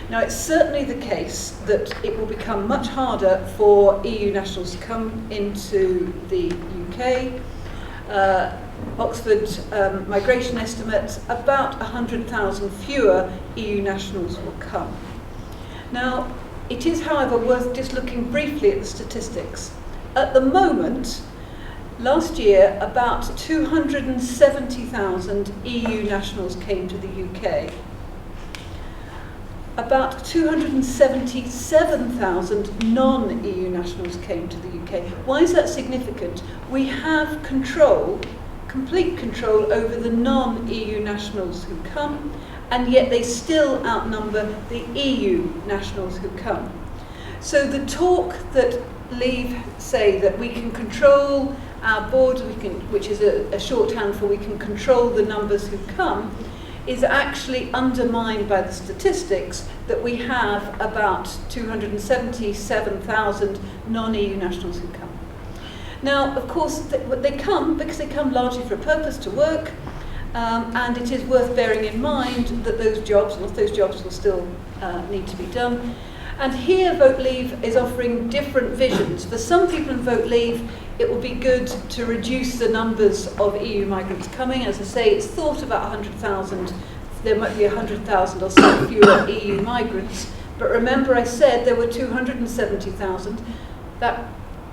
Now, it's certainly the case that it will become much harder for EU nationals to come into the UK. Oxford migration estimates about 100,000 fewer EU nationals will come. Now, it is, however, worth just looking briefly at the statistics. At the moment, last year, about 270,000 EU nationals came to the UK. About 277,000 non-EU nationals came to the UK. Why is that significant? We have control, complete control over the non-EU nationals who come, and yet they still outnumber the EU nationals who come. So the talk that Leave say that we can control our border, which is a shorthand for we can control the numbers who come, is actually undermined by the statistics that we have about 277,000 non-EU nationals who come. Now, of course, they come because they come largely for a purpose, to work, and it is worth bearing in mind that those jobs, and those jobs will still need to be done. And here Vote Leave is offering different visions. For some people in Vote Leave, it will be good to reduce the numbers of EU migrants coming. As I say, it's thought about 100,000. There might be 100,000 or so fewer EU migrants. But remember I said there were 270,000. That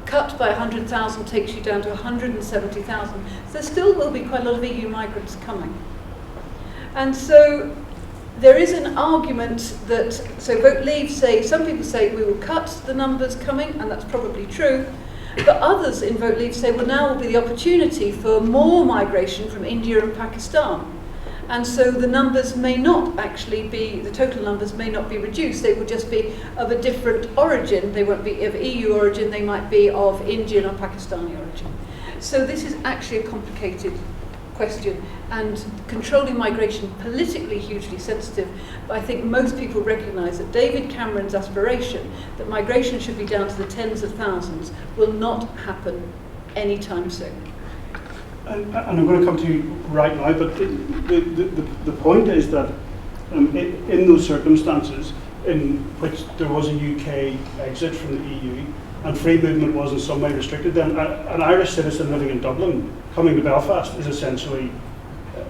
cut by 100,000 takes you down to 170,000. So there still will be quite a lot of EU migrants coming. And so there is an argument that, so Vote Leave say, some people say we will cut the numbers coming, and that's probably true. But others in Vote Leave say, well, now will be the opportunity for more migration from India and Pakistan. And so the numbers may not actually be, the total numbers may not be reduced. They will just be of a different origin. They won't be of EU origin, they might be of Indian or Pakistani origin. So this is actually a complicated question, and controlling migration, politically hugely sensitive, but I think most people recognise that David Cameron's aspiration that migration should be down to the tens of thousands will not happen anytime soon. And I'm going to come to you right now, but the point is that in those circumstances in which there was a UK exit from the EU and free movement was in some way restricted, then an Irish citizen living in Dublin coming to Belfast is essentially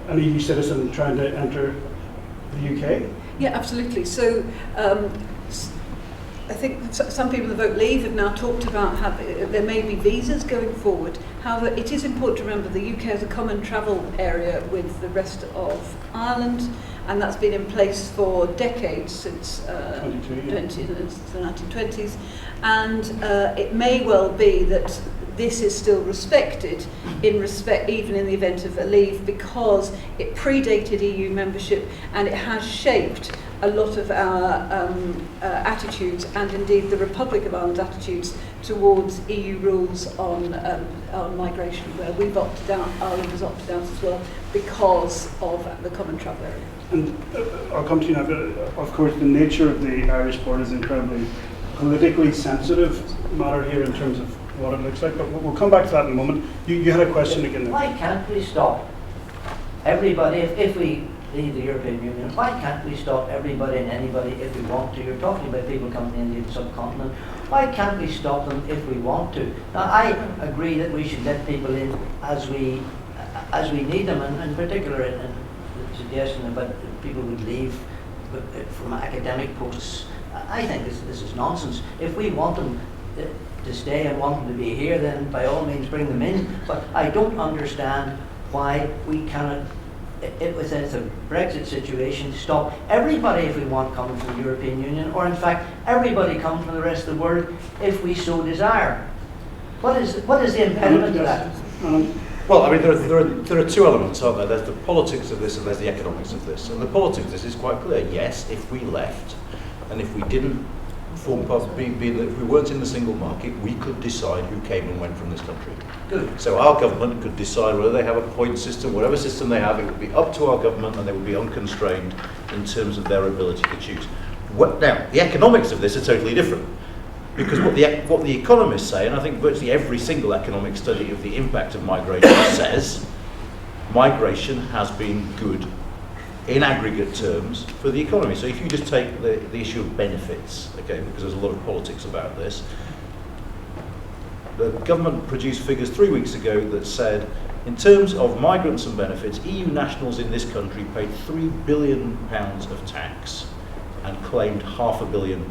an EU citizen trying to enter the UK? Yeah, absolutely. So I think some people in the Vote Leave have now talked about how there may be visas going forward. However, it is important to remember the UK is a common travel area with the rest of Ireland, and that's been in place for decades, since the 1920s. And it may well be that this is still respected even in the event of a leave, because it predated EU membership and it has shaped a lot of our attitudes, and indeed the Republic of Ireland's attitudes towards EU rules on migration, where we've opted out, Ireland has opted out as well, because of the common travel area. And I'll come to you now, but of course the nature of the Irish border is incredibly politically sensitive matter here in terms of what it looks like, but we'll come back to that in a moment. You had a question again there. Why can't we stop everybody, if we leave the European Union, why can't we stop everybody and anybody if we want to? You're talking about people coming in the subcontinent. Why can't we stop them if we want to? Now, I agree that we should let people in as we need them, and in particular, in the suggestion about people would leave from academic posts. I think this is nonsense. If we want them to stay and want them to be here, then by all means bring them in. But I don't understand why we cannot, within the Brexit situation, stop everybody if we want coming from the European Union, or in fact everybody coming from the rest of the world if we so desire. What is the impediment to that? Well, I mean, there are two elements, aren't there? There's the politics of this and there's the economics of this. And the politics of this is quite clear. Yes, if we left and if we didn't form part of if we weren't in the single market, we could decide who came and went from this country. Good. So our government could decide whether they have a point system, whatever system they have, it would be up to our government, and they would be unconstrained in terms of their ability to choose. Now, the economics of this are totally different. Because what the economists say, and I think virtually every single economic study of the impact of migration says, migration has been good in aggregate terms for the economy. So if you just take the issue of benefits, okay, because there's a lot of politics about this, the government produced figures 3 weeks ago that said, in terms of migrants and benefits, EU nationals in this country paid £3 billion of tax and claimed £500 million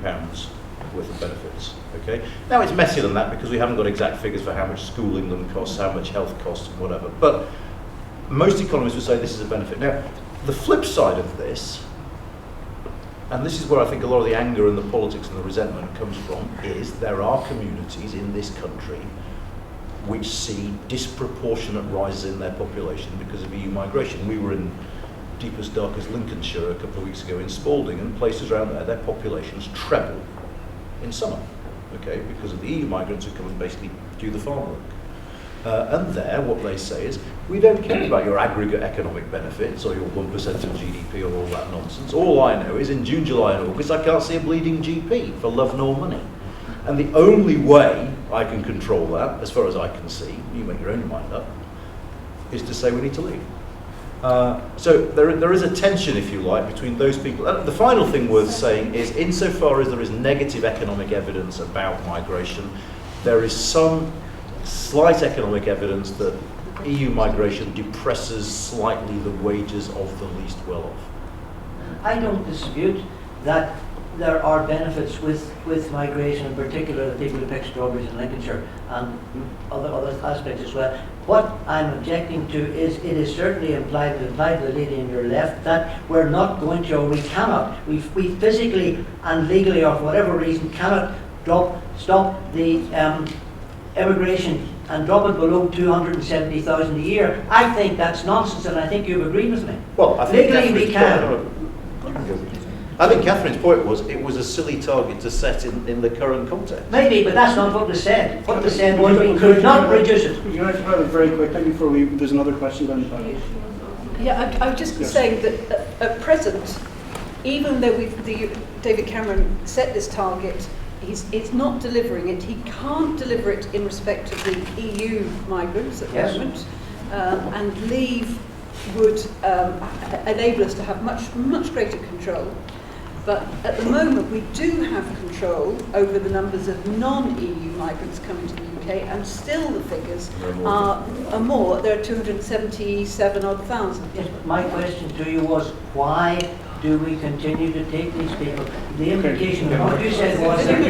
worth of benefits. Okay. Now it's messier than that because we haven't got exact figures for how much schooling them costs, how much health costs, and whatever. But most economists would say this is a benefit. Now, the flip side of this, and this is where I think a lot of the anger and the politics and the resentment comes from, is there are communities in this country which see disproportionate rises in their population because of EU migration. We were in deepest, darkest Lincolnshire a couple of weeks ago in Spalding, and places around there, their populations treble in summer, okay, because of the EU migrants who come and basically do the farm work. And there, what they say is, we don't care about your aggregate economic benefits or your 1% of GDP or all that nonsense. All I know is in June, July and August, I can't see a bleeding GP for love nor money. And the only way I can control that, as far as I can see, you make your own mind up, is to say we need to leave. So there is a tension, if you like, between those people. The final thing worth saying is, insofar as there is negative economic evidence about migration, there is some slight economic evidence that EU migration depresses slightly the wages of the least well-off. I don't dispute that there are benefits with migration, in particular the people who pick strawberries in Lincolnshire and other aspects as well. What I'm objecting to is it is certainly implied to the lady in your left that we're not going to, or we cannot, we physically and legally or for whatever reason cannot stop the immigration and drop it below 270,000 a year. I think that's nonsense, and I think you've agreed with me. Well, I think legally we can. I think Catherine's point was it was a silly target to set in the current context. Maybe, but that's not what was said. What was said was we could not reduce it. You're going to have it very quickly before there's another question down the panel. Yeah, I was just Yes. saying that at present, even though David Cameron set this target, it's not delivering it. He can't deliver it in respect of the EU migrants at the Yes. moment, and leave would enable us to have much greater control. But at the moment, we do have control over the numbers of non-EU migrants coming to the UK, and still the figures are more. There are 277 odd thousand. Yes, but my question to you was, why do we continue to take these people? The implication of what you said was that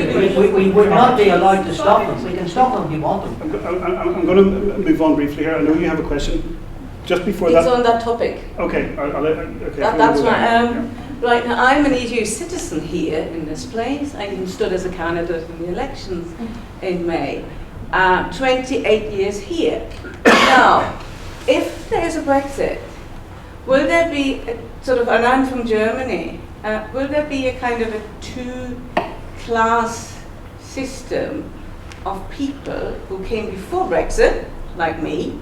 we would not be allowed to stop them. We can stop them if we want them. I'm going to move on briefly here. I know you have a question. Just before It's that. on that topic. Okay, okay. That's right. Right now, I'm an EU citizen here in this place. I even stood as a candidate in the elections in May. 28 years here. Now, if there's a Brexit, will there be a sort of, and I'm from Germany, will there be a kind of a two-class system of people who came before Brexit, like me,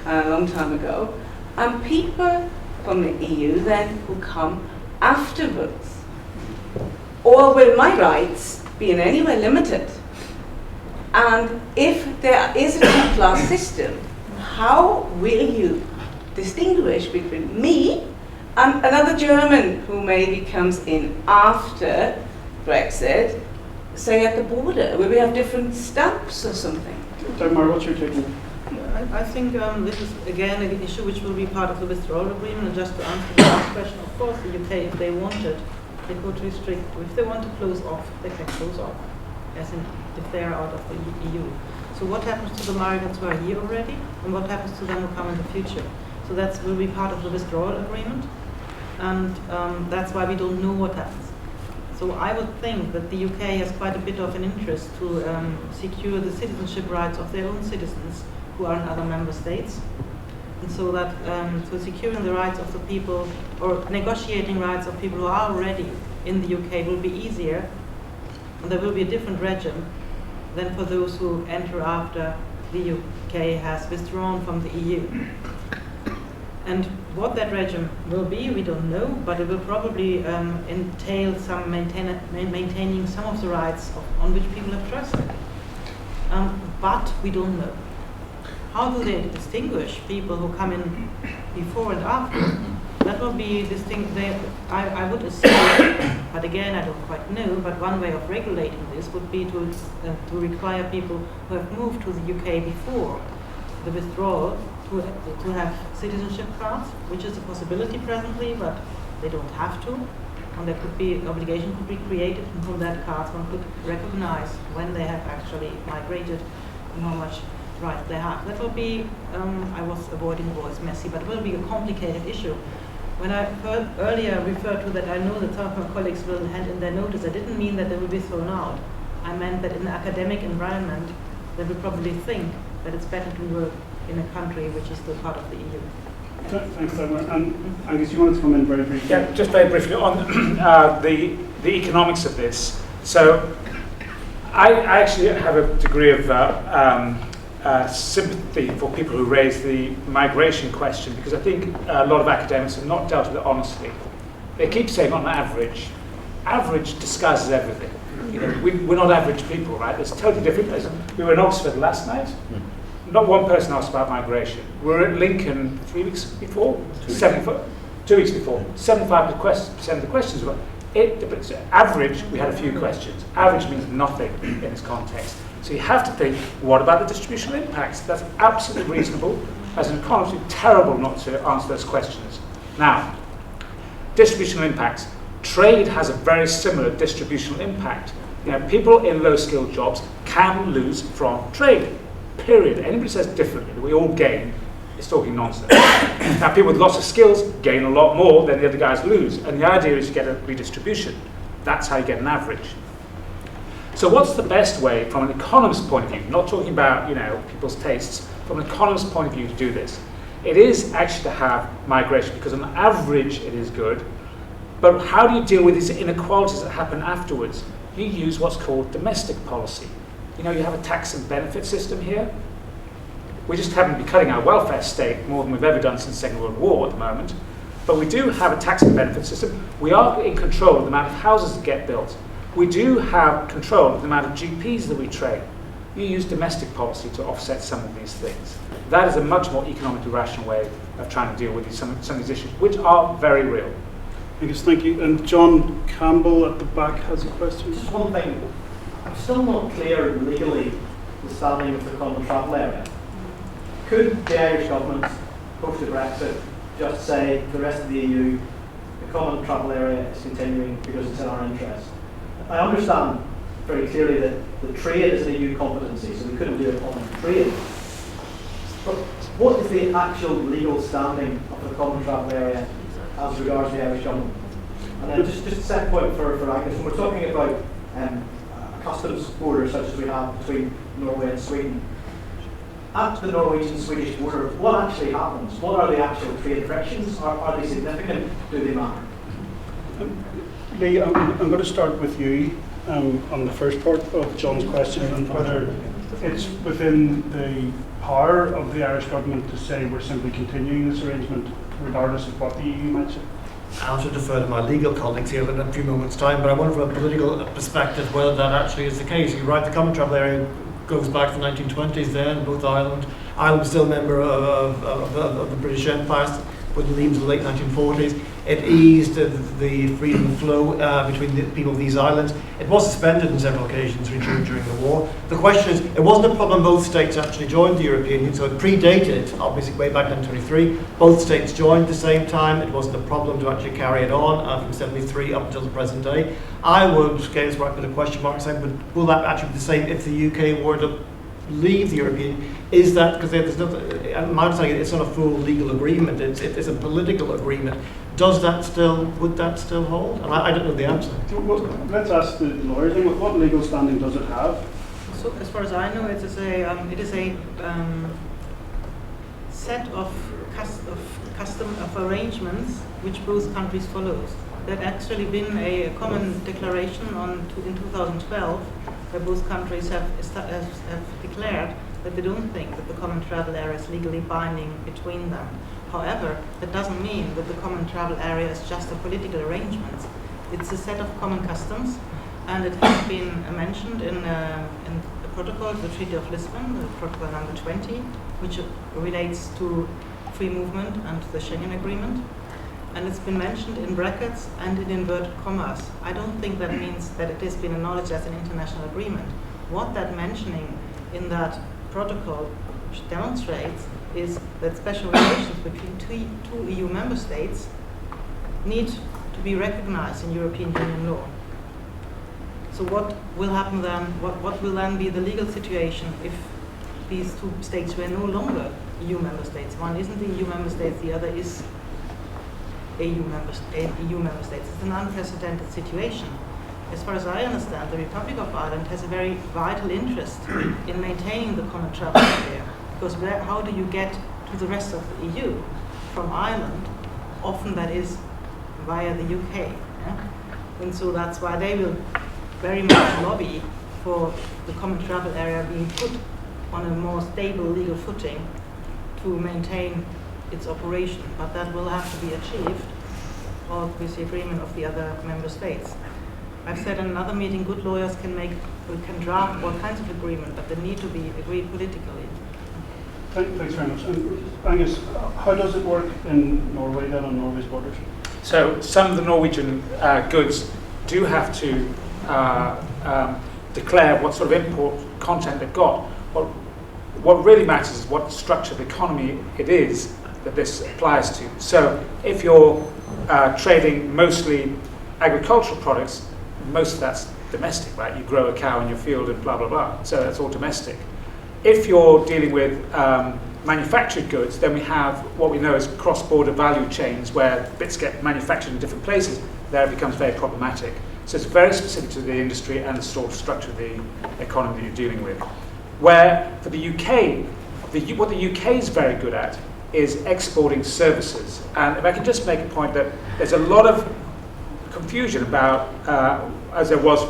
a long time ago, and people from the EU then who come afterwards? Or will my rights be in any way limited? And if there is a two-class system, how will you distinguish between me and another German who maybe comes in after Brexit, say at the border? Will we have different stamps or something? Dagmar, what's your take on that? I think this is again an issue which will be part of the withdrawal agreement. And just to answer the last question, of course, the UK, if they wanted, they could restrict. If they want to close off, they can close off, as in if they are out of the EU. So what happens to the migrants who are here already, and what happens to them who come in the future? So that will be part of the withdrawal agreement, and that's why we don't know what happens. So I would think that the UK has quite a bit of an interest to secure the citizenship rights of their own citizens who are in other member states, and so that so securing the rights of the people, or negotiating rights of people who are already in the UK will be easier, and there will be a different regime than for those who enter after the UK has withdrawn from the EU. And what that regime will be, we don't know, but it will probably entail some maintaining some of the rights on which people have trusted. But we don't know. How do they distinguish people who come in before and after? That will be distinct. I would assume, but again, I don't quite know, but one way of regulating this would be to require people who have moved to the UK before the withdrawal to have citizenship cards, which is a possibility presently, but they don't have to. And there could be, obligation could be created, and from that cards one could recognize when they have actually migrated and how much right they have. That will be, I was avoiding the word messy, but it will be a complicated issue. When I earlier referred to that, I know that some of my colleagues will hand in their notice, I didn't mean that they will be thrown out. I meant that in the academic environment, they will probably think that it's better to work in a country which is still part of the EU. Thanks, Dagmar. And Angus, you wanted to come in very briefly? Yeah, just very briefly on the economics of this. So I actually have a degree of sympathy for people who raise the migration question, because I think a lot of academics have not dealt with it honestly. They keep saying on average. Average disguises everything. You know, we're not average people, right? It's totally different. We were in Oxford last night. Not one person asked about migration. We were at Lincoln 3 weeks before, 2 weeks before. 75% of the questions were average. We had a few questions. Average means nothing in this context. So you have to think, what about the distributional impacts? That's absolutely reasonable. As an economist, it's terrible not to answer those questions. Now, distributional impacts. Trade has a very similar distributional impact. You know, people in low-skilled jobs can lose from trade. Period. Anybody says differently, that we all gain, is talking nonsense. Now, people with lots of skills gain a lot more than the other guys lose. And the idea is you get a redistribution. That's how you get an average. So what's the best way from an economist's point of view, not talking about, you know, people's tastes, from an economist's point of view to do this? It is actually to have migration, because on average it is good. But how do you deal with these inequalities that happen afterwards? You use what's called domestic policy. You know, you have a tax and benefit system here. We just happen to be cutting our welfare state more than we've ever done since the Second World War at the moment. But we do have a tax and benefit system. We are in control of the amount of houses that get built. We do have control of the amount of GPs that we train. You use domestic policy to offset some of these things. That is a much more economically rational way of trying to deal with some of these issues, which are very real. Yes, thank you. And John Campbell at the back has a question. Just one thing. I'm still not clear legally the standing of the common travel area. Could the Irish government, post Brexit, just say to the rest of the EU, the common travel area is continuing because it's in our interest? I understand very clearly that the trade is an EU competency, so we couldn't do it on trade. But what is the actual legal standing of the common travel area as regards the Irish government? And then just a second point for Agnes, when we're talking about customs borders such as we have between Norway and Sweden, at the Norwegian-Swedish border, what actually happens? What are the actual trade frictions? Are they significant? Do they matter? Lee, I'm going to start with you on the first part of John's question and whether it's within the power of the Irish government to say we're simply continuing this arrangement regardless of what the EU might say. I'll have to defer to my legal colleagues here in a few moments' time, but I wonder from a political perspective whether that actually is the case. You're right, the common travel area goes back to the 1920s then, both Ireland was still a member of the British Empire, with the leaves of the late 1940s. It eased the freedom of flow between the people of these islands. It was suspended on several occasions during the war. The question is, it wasn't a problem both states actually joined the European Union, so it predated, obviously, way back in 1923. Both states joined at the same time. It wasn't a problem to actually carry it on from 73 up until the present day. I would, again, work with a question mark, saying, but will that actually be the same if the UK were to leave the European Union? Is that, because there's my understanding, it's not a full legal agreement, it's a political agreement. Would that still hold? And I don't know the answer. Let's ask the lawyers, what legal standing does it have? So as far as I know, it is a set of arrangements which both countries follow. There had actually been a common declaration in 2012 where both countries have declared that they don't think that the common travel area is legally binding between them. However, that doesn't mean that the common travel area is just a political arrangement. It's a set of common customs, and it has been mentioned in the protocol, the Treaty of Lisbon, the protocol number 20, which relates to free movement and the Schengen Agreement. And it's been mentioned in brackets and in inverted commas. I don't think that means that it has been acknowledged as an international agreement. What that mentioning in that protocol demonstrates is that special relations between two EU member states need to be recognized in European Union law. So what will happen then, what will then be the legal situation if these two states were no longer EU member states? One isn't the EU member state, the other is EU member states. It's an unprecedented situation. As far as I understand, the Republic of Ireland has a very vital interest in maintaining the common travel area, because how do you get to the rest of the EU from Ireland? Often that is via the UK. Yeah? And so that's why they will very much lobby for the common travel area being put on a more stable legal footing to maintain its operation. But that will have to be achieved with the agreement of the other member states. I've said in another meeting, good lawyers can draft all kinds of agreement, but they need to be agreed politically. Thanks very much. And Angus, how does it work in Norway then, on Norway's borders? So some of the Norwegian goods do have to declare what sort of import content they've got. What really matters is what structure of economy it is that this applies to. So if you're trading mostly agricultural products, most of that's domestic, right? You grow a cow in your field and blah, blah, blah. So that's all domestic. If you're dealing with manufactured goods, then we have what we know as cross-border value chains where bits get manufactured in different places. There it becomes very problematic. So it's very specific to the industry and the sort of structure of the economy that you're dealing with. Where for the UK, what the UK is very good at is exporting services. And if I can just make a point that there's a lot of confusion about, as there was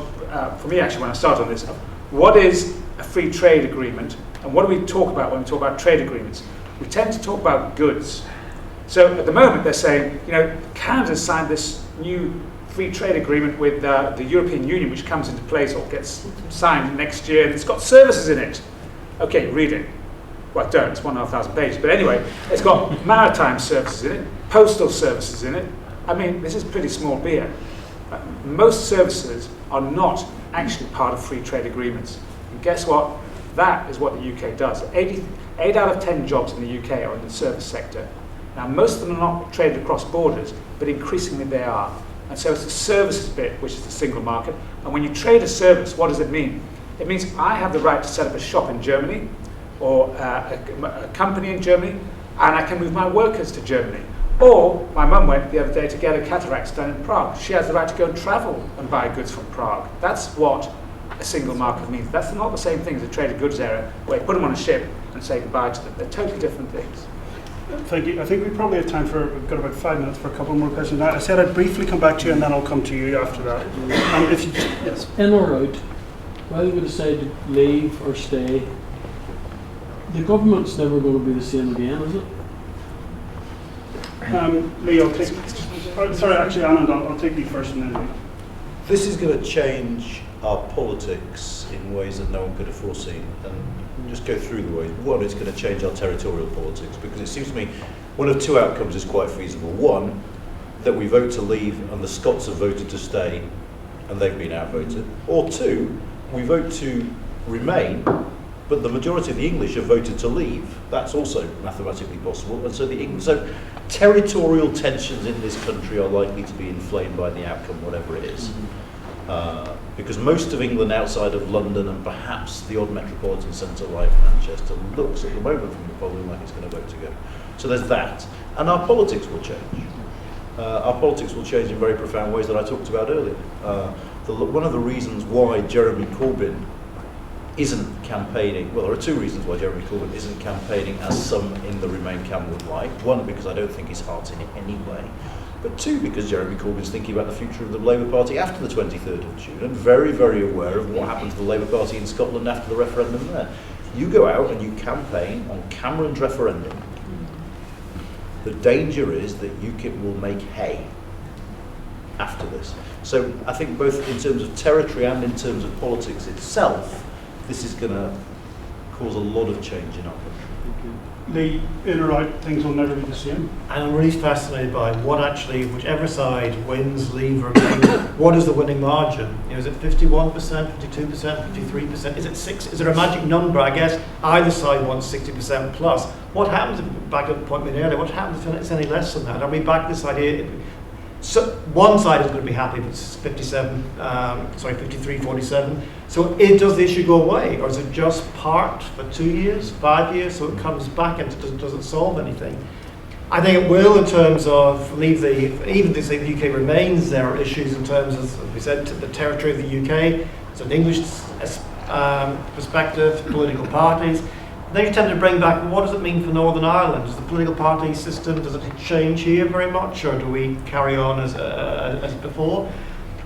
for me actually when I started on this, what is a free trade agreement and what do we talk about when we talk about trade agreements? We tend to talk about goods. So at the moment they're saying, Canada signed this new free trade agreement with the European Union, which comes into place or gets signed next year, and it's got services in it. Okay, read it. Well, don't, it's 1,500 pages. But anyway, it's got maritime services in it, postal services in it. I mean, this is pretty small beer. Most services are not actually part of free trade agreements. And guess what? That is what the UK does. 8 out of 10 jobs in the UK are in the service sector. Now, most of them are not traded across borders, but increasingly they are. And so it's the services bit, which is the single market. And when you trade a service, what does it mean? It means I have the right to set up a shop in Germany or a company in Germany, and I can move my workers to Germany. Or my mum went the other day to get her cataracts done in Prague. She has the right to go and travel and buy goods from Prague. That's what a single market means. That's not the same thing as a trade of goods area where you put them on a ship and say goodbye to them. They're totally different things. Thank you. I think we probably have time we've got about 5 minutes for a couple more questions. I said I'd briefly come back to you and then I'll come to you after that. Yes. In or out, whether we decide to leave or stay, the government's never going to be the same again, is it? Lee, I'll take... sorry, actually, Anand, I'll take you first and then Lee. This is going to change our politics in ways that no one could have foreseen. And just go through the ways. One, it's going to change our territorial politics, because it seems to me one of two outcomes is quite feasible. One, that we vote to leave and the Scots have voted to stay and they've been outvoted. Or two, we vote to remain, but the majority of the English have voted to leave. That's also mathematically possible. And so territorial tensions in this country are likely to be inflamed by the outcome, whatever it is. Because most of England outside of London and perhaps the odd metropolitan centre like Manchester looks at the moment from the polling like it's going to vote to go. So there's that. And our politics will change. Our politics will change in very profound ways that I talked about earlier. One of the reasons why Jeremy Corbyn isn't campaigning, well, there are two reasons why Jeremy Corbyn isn't campaigning as some in the Remain camp would like. One, because I don't think his heart's in it anyway. But two, because Jeremy Corbyn's thinking about the future of the Labour Party after the 23rd of June and very, very aware of what happened to the Labour Party in Scotland after the referendum there. You go out and you campaign on Cameron's referendum. The danger is that UKIP will make hay after this. So I think both in terms of territory and in terms of politics itself, this is going to cause a lot of change in our country. Lee, in or out, things will never be the same. And I'm really fascinated by what actually, whichever side wins, leave, or remain, what is the winning margin? Is it 51%, 52%, 53%? Is it 6? Is there a magic number? I guess either side wants 60% plus. What happens, back to the point made earlier, what happens if it's any less than that? Are we back to this idea? So one side is going to be happy if it's 53, 47. So does the issue go away, or is it just parked for 2 years, 5 years, so it comes back and doesn't solve anything? I think it will in terms of even to say the UK remains, there are issues in terms of, as we said, the territory of the UK. It's an English perspective, political parties. Then you tend to bring back, what does it mean for Northern Ireland? Does the political party system, does it change here very much, or do we carry on as before?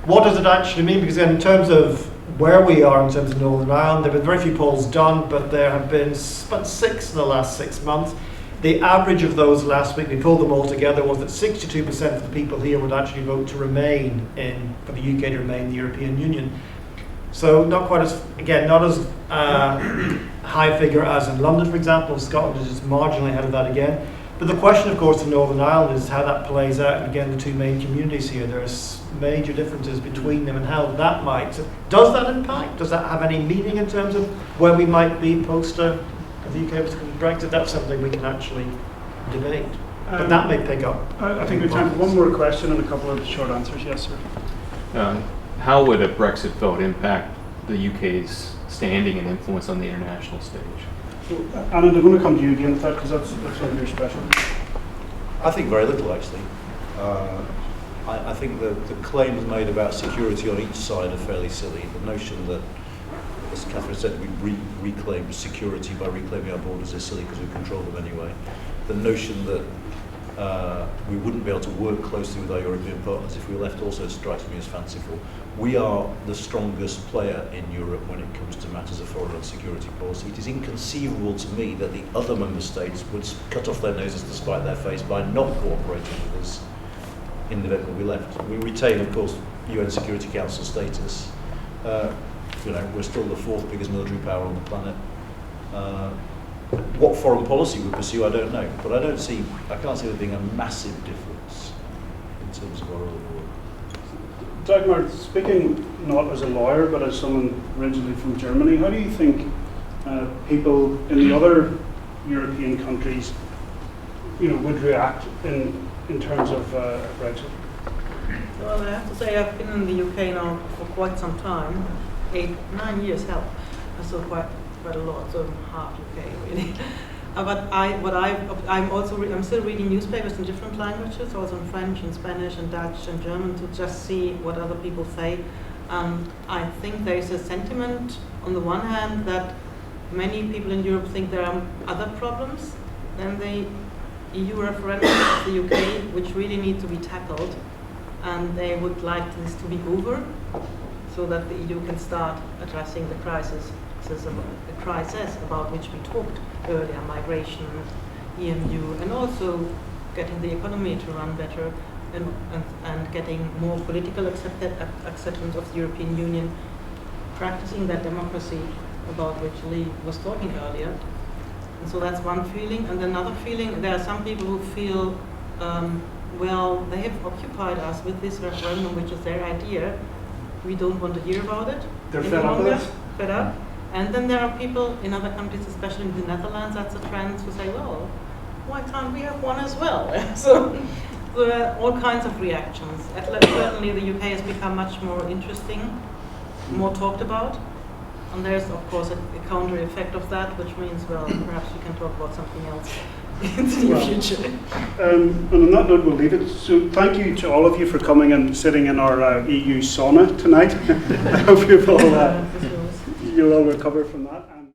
What does it actually mean? Because in terms of where we are in terms of Northern Ireland, there have been very few polls done, but there have been about 6 in the last 6 months. The average of those last week, we pulled them all together, was that 62% of the people here would actually vote to remain for the UK to remain in the European Union. So not quite as, again, not as high figure as in London, for example. Scotland is just marginally ahead of that again. But the question, of course, in Northern Ireland is how that plays out. And again, the two main communities here, there's major differences between them and how that might. So does that impact? Does that have any meaning in terms of where we might be post the UK was Brexit? That's something we can actually debate. But that may pick up. I think we have time for one more question and a couple of short answers. Yes, sir. How would a Brexit vote impact the UK's standing and influence on the international stage? Anand, I'm going to come to you again with that because that's one of your specialties. I think very little, actually. I think the claims made about security on each side are fairly silly. The notion that, as Catherine said, we reclaim security by reclaiming our borders is silly because we control them anyway. The notion that we wouldn't be able to work closely with our European partners if we were left also strikes me as fanciful. We are the strongest player in Europe when it comes to matters of foreign and security policy. It is inconceivable to me that the other member states would cut off their noses to spite their face by not cooperating with us in the event that we left. We retain, of course, UN Security Council status. We're still the 4th biggest military power on the planet. What foreign policy we pursue, I don't know, but I can't see there being a massive difference in terms of our other work. Dagmar, speaking not as a lawyer but as someone originally from Germany, how do you think people in the other European countries, would react in terms of Brexit? Well, I have to say I've been in the UK now for quite some time, 8-9 years, hell. I saw quite a lot, so half UK really. But I'm still reading newspapers in different languages, also in French and Spanish and Dutch and German, to just see what other people say. I think there is a sentiment on the one hand that many people in Europe think there are other problems than the EU referendum of the UK, which really need to be tackled, and they would like this to be over so that the EU can start addressing the crisis about which we talked earlier, migration, EMU, and also getting the economy to run better and getting more political acceptance of the European Union, practicing that democracy about which Lee was talking earlier. And so that's one feeling. And another feeling, there are some people who feel, they have occupied us with this referendum, which is their idea. We don't want to hear about it They're any fed up with longer. it? Fed up. And then there are people in other countries, especially in the Netherlands, that's a trend, who say, well, why can't we have one as well? So there are all kinds of reactions. Certainly the UK has become much more interesting, more talked about. And there's, of course, a counter effect of that, which means, well, perhaps we can talk about something else in the near future. And on that note, we'll leave it. So thank you to all of you for coming and sitting in our EU sauna tonight. I hope you'll all recover from that.